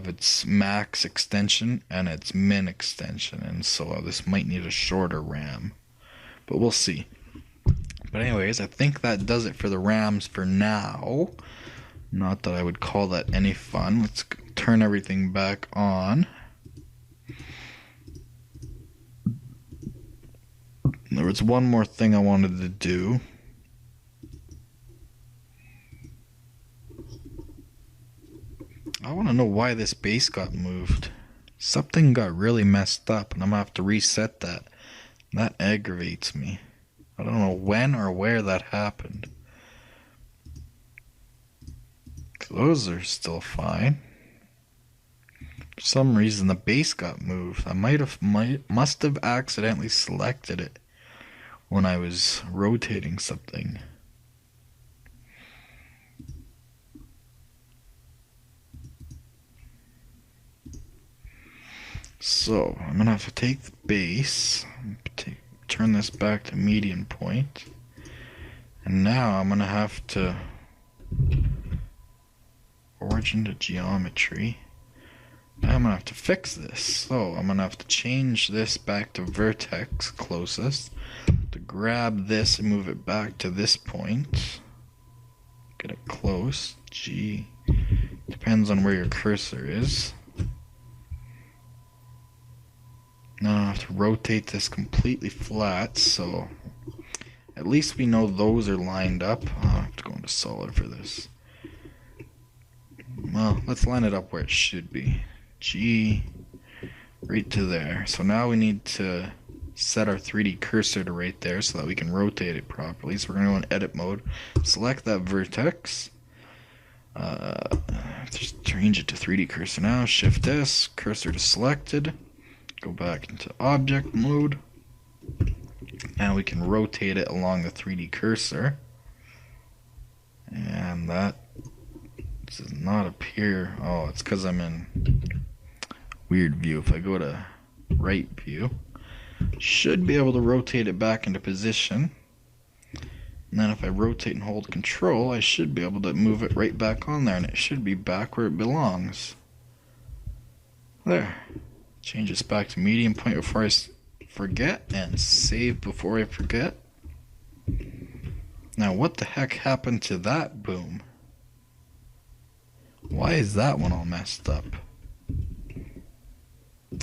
its max extension and its min extension, and so this might need a shorter RAM, but we'll see. But anyways, I think that does it for the RAMs for now. Not that I would call that any fun. Let's turn everything back on. There was one more thing I wanted to do. I want to know why this base got moved. Something got really messed up, and I'm going to have to reset that. That aggravates me. I don't know when or where that happened. Those are still fine. For some reason the base got moved. I must have accidentally selected it when I was rotating something. So I'm gonna have to take the base, turn this back to median point, and now I'm gonna have to origin to geometry. Now I'm gonna have to fix this. So I'm gonna have to change this back to vertex closest, to grab this and move it back to this point. Get it close. G. Depends on where your cursor is. Now I have to rotate this completely flat, so at least we know those are lined up. I'll have to go into solid for this. Well, let's line it up where it should be. G, right to there. So now we need to set our 3D cursor to right there so that we can rotate it properly. So we're going to go in edit mode, select that vertex, just change it to 3D cursor now, Shift S, cursor to selected. Go back into object mode. Now we can rotate it along the 3D cursor. And that does not appear. Oh, it's because I'm in weird view. If I go to right view, should be able to rotate it back into position. And then if I rotate and hold Control, I should be able to move it right back on there, and it should be back where it belongs. There. Change this back to medium point before I forget, and save before I forget. Now what the heck happened to that boom? Why is that one all messed up?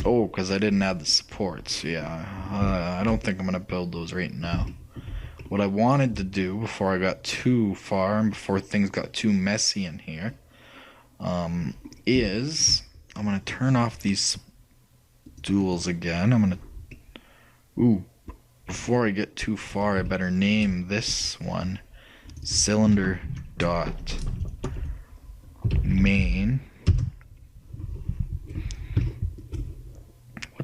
Oh, because I didn't add the supports. Yeah, I don't think I'm going to build those right now. What I wanted to do before I got too far and before things got too messy in here, is I'm going to turn off these duals again. I'm going to... before I get too far, I better name this one cylinder dot main.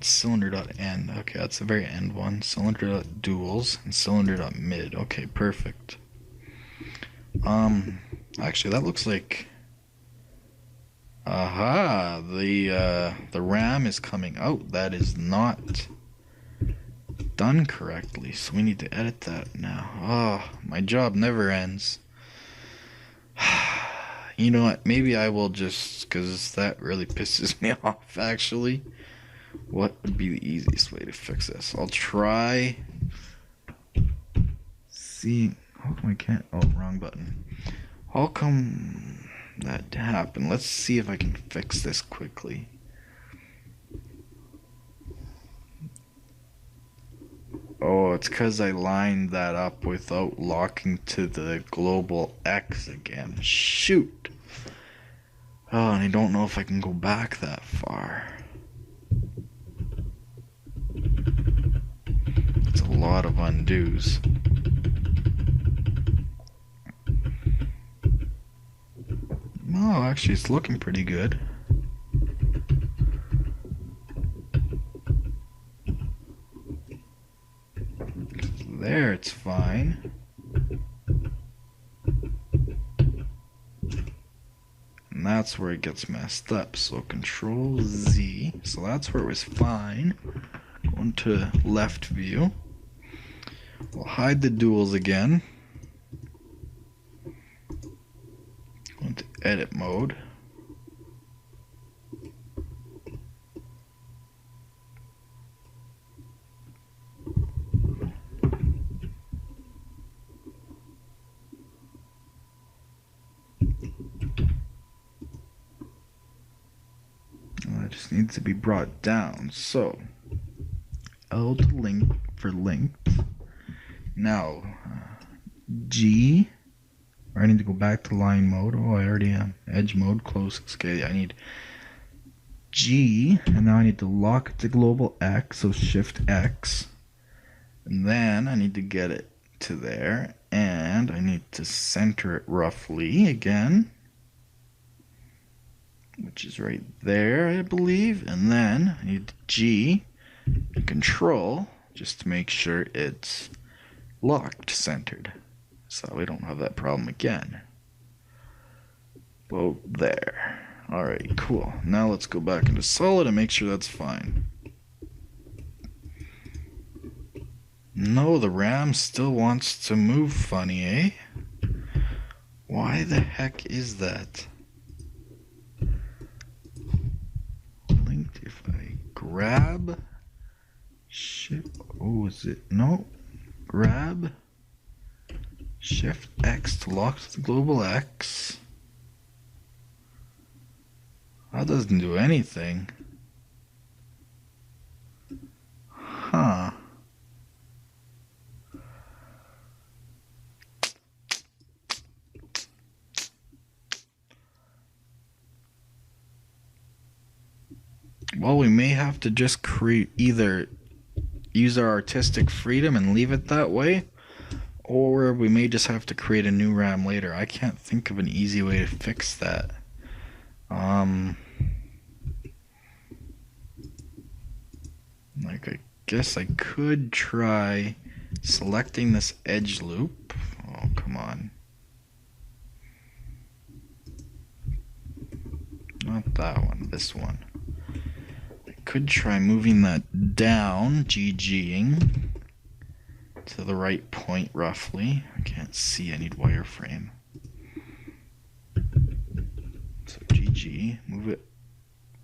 cylinder.end. Okay, that's the very end one. Cylinder.duals and cylinder.mid. Okay, perfect. Actually, that looks like. Aha! The RAM is coming out. That is not done correctly, so we need to edit that now. Oh, my job never ends. You know what? Maybe I will just, because that really pisses me off, actually. What would be the easiest way to fix this? I'll try. See. How come I can't? Oh, wrong button. How come that happened? Let's see if I can fix this quickly. Oh, it's because I lined that up without locking to the global X again. Shoot! Oh, and I don't know if I can go back that far. It's a lot of undos. Oh, actually, it's looking pretty good. There, it's fine. And that's where it gets messed up. So Control Z. So that's where it was fine. Going to left view. We'll hide the duals again. Going to edit mode. That just needs to be brought down. So L to link for length. Now G. Or I need to go back to line mode. Oh, I already am. Edge mode closest. Okay, I need G, and now I need to lock it to global X, so Shift X. And then I need to get it to there, and I need to center it roughly again, which is right there, I believe. And then I need G and Control just to make sure it's locked centered, so we don't have that problem again. About there. Alright, cool. Now let's go back into solid and make sure that's fine. No, the RAM still wants to move funny, eh? Why the heck is that? Linked, if I grab shift, oh, is it? No. Grab Shift X to lock to the global X. That doesn't do anything. Huh. Well, we may have to just create, either use our artistic freedom and leave it that way, or we may just have to create a new RAM later. I can't think of an easy way to fix that. Like, I guess I could try selecting this edge loop. Oh, come on. Not that one, this one. I could try moving that down, GGing to the right point roughly. I can't see, I need wireframe. So GG, move it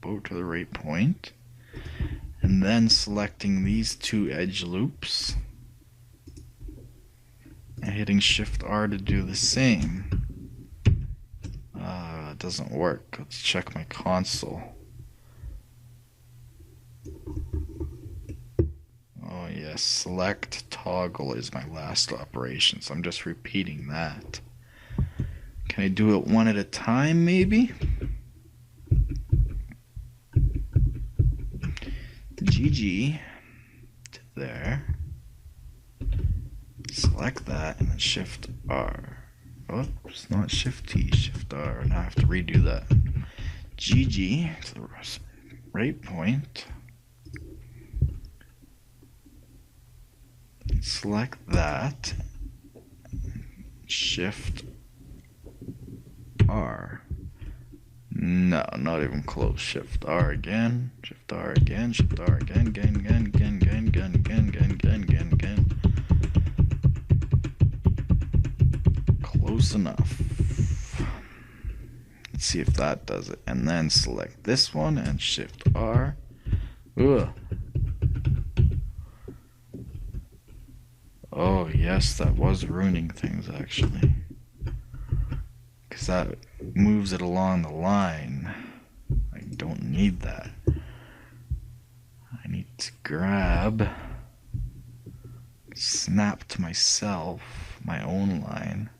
about to the right point. And then selecting these two edge loops and hitting Shift R to do the same. It doesn't work. Let's check my console. Oh yes, select toggle is my last operation, so I'm just repeating that. Can I do it one at a time, maybe? GG to there. Select that and then Shift R. Oops, not Shift T, Shift R, and I have to redo that. GG to the right point. select that, Shift R. No, not even close. Shift R again, Shift R again, Shift R again, again. Close enough. Let's see if that does it. And then select this one and Shift R. Ugh. Oh yes, that was ruining things actually, because that moves it along the line. I don't need that. I need to grab, snap to myself, my own line.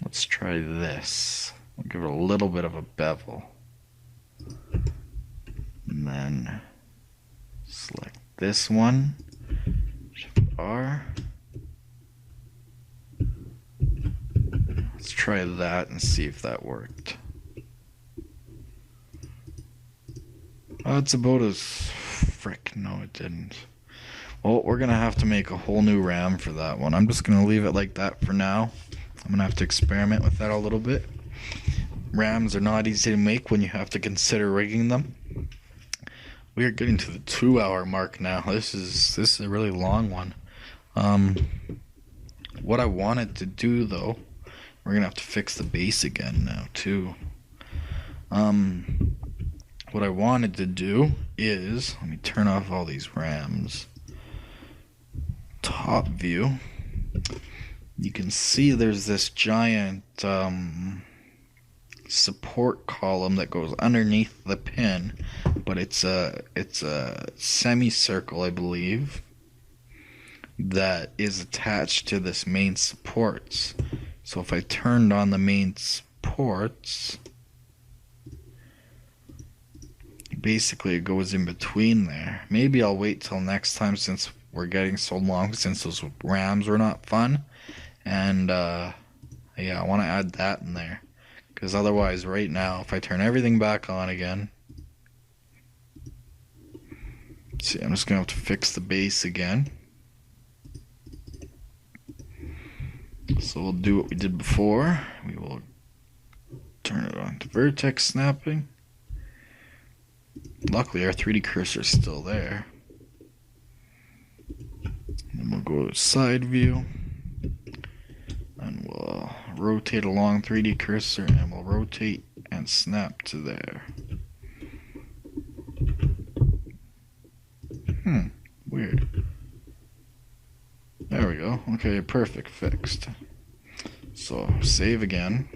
Let's try this. I'll give it a little bit of a bevel. And then select this one, Shift R. Let's try that and see if that worked. Oh, it's about as frick. No, it didn't. Well, we're gonna have to make a whole new RAM for that one. I'm just gonna leave it like that for now. I'm gonna have to experiment with that a little bit. RAMs are not easy to make when you have to consider rigging them. We are getting to the 2-hour mark now. This is a really long one. What I wanted to do though, we're gonna have to fix the base again now too. What I wanted to do is, let me turn off all these RAMs. Top view. You can see there's this giant support column that goes underneath the pin, but it's a semicircle, I believe, that is attached to this main supports. So if I turned on the main supports, basically it goes in between there. Maybe I'll wait till next time since we're getting so long, since those RAMs were not fun. And yeah, I want to add that in there, because otherwise right now if I turn everything back on again, see, I'm just gonna have to fix the base again. So we'll do what we did before. We will turn it on to vertex snapping. Luckily our 3D cursor is still there. Then we'll go to side view, and we'll rotate along 3D cursor, and we'll rotate and snap to there. Weird. There we go. Okay, perfect, fixed. So save again.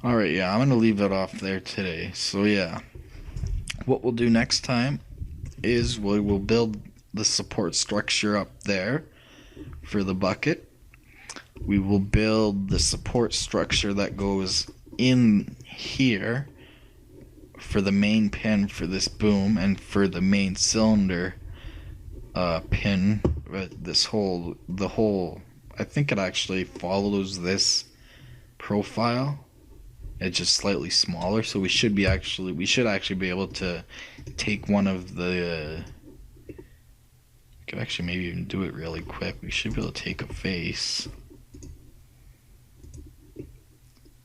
Alright, yeah, I'm gonna leave that off there today. So yeah, what we'll do next time is we will build the support structure up there for the bucket. We will build the support structure that goes in here for the main pin for this boom, and for the main cylinder pin. The whole, I think it actually follows this profile. It's just slightly smaller, so we should actually be able to take one of the. We could actually maybe even do it really quick. We should be able to take a face,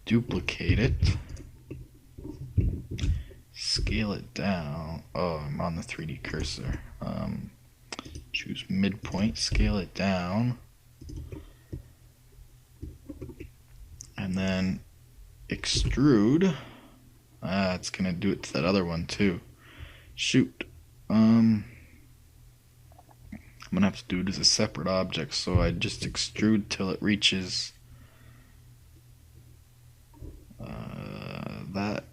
duplicate it, scale it down. Oh, I'm on the 3D cursor. Choose midpoint, scale it down, and then extrude. It's gonna do it to that other one too. Shoot. I'm gonna have to do it as a separate object, so I just extrude till it reaches that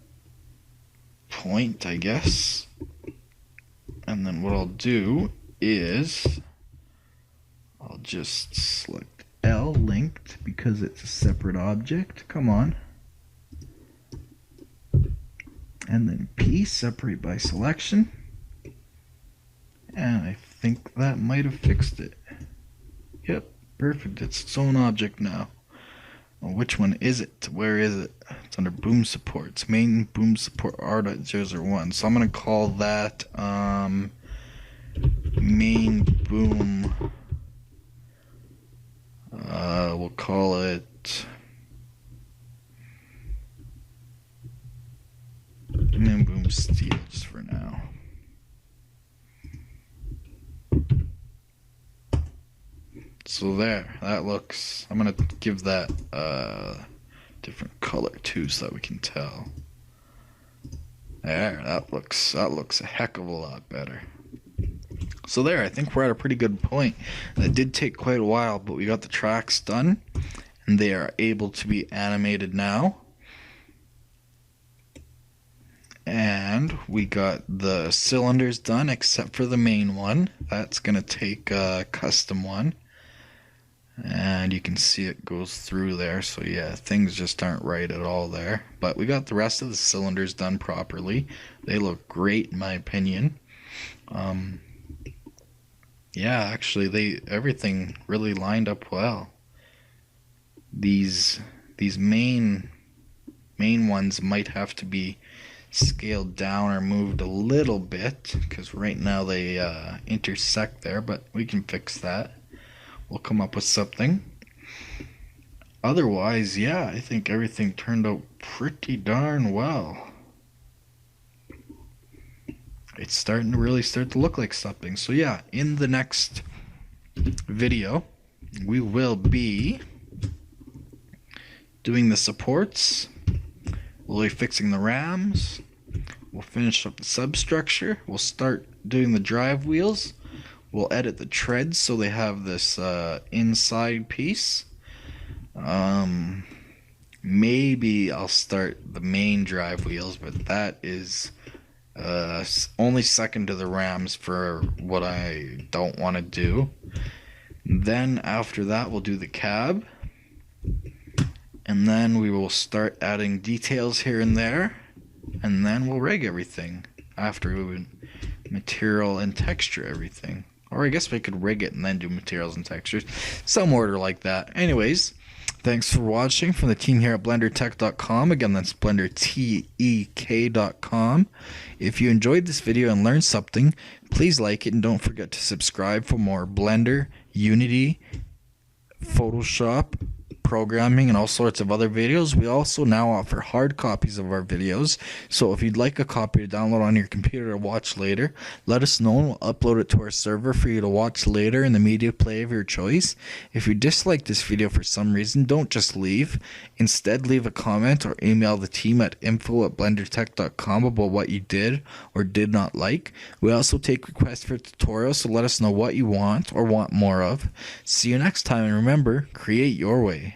point, I guess. And then what I'll do is I'll just select L, linked, because it's a separate object. Come on. And then P, separate by selection. And I think that might have fixed it. Yep, perfect. It's its own object now. Well, which one is it? Where is it? It's under boom supports. Main boom support R.001. So I'm going to call that main boom. We'll call it main boom steel just for now. So there, that looks, I'm gonna give that different color too so that we can tell. There, that looks a heck of a lot better. So there, I think we're at a pretty good point. It did take quite a while, but we got the tracks done, and they are able to be animated now. And we got the cylinders done, except for the main one. That's gonna take a custom one. And you can see it goes through there, so yeah, things just aren't right at all there. But we got the rest of the cylinders done properly. They look great in my opinion. Yeah, actually everything really lined up well. These main ones might have to be scaled down or moved a little bit, because right now they intersect there, but we can fix that. We'll come up with something. Otherwise, yeah, I think everything turned out pretty darn well. It's starting to really start to look like something. So yeah, in the next video, we will be doing the supports. We'll be fixing the rams. We'll finish up the substructure. We'll start doing the drive wheels. We'll edit the treads so they have this inside piece. Maybe I'll start the main drive wheels, but that is only second to the rams for what I don't want to do. Then after that we'll do the cab, and then we will start adding details here and there, and then we'll rig everything after we would material and texture everything. Or I guess we could rig it and then do materials and textures. Some order like that. Anyways, thanks for watching from the team here at BlenderTech.com. Again, that's BlenderTech.com. If you enjoyed this video and learned something, please like it and don't forget to subscribe for more Blender, Unity, Photoshop, programming, and all sorts of other videos. We also now offer hard copies of our videos, so if you'd like a copy to download on your computer to watch later, let us know and we'll upload it to our server for you to watch later in the media player of your choice. If you dislike this video for some reason, don't just leave. Instead, leave a comment or email the team at info@blendertech.com about what you did or did not like. We also take requests for tutorials, so let us know what you want or want more of. See you next time, and remember, create your way.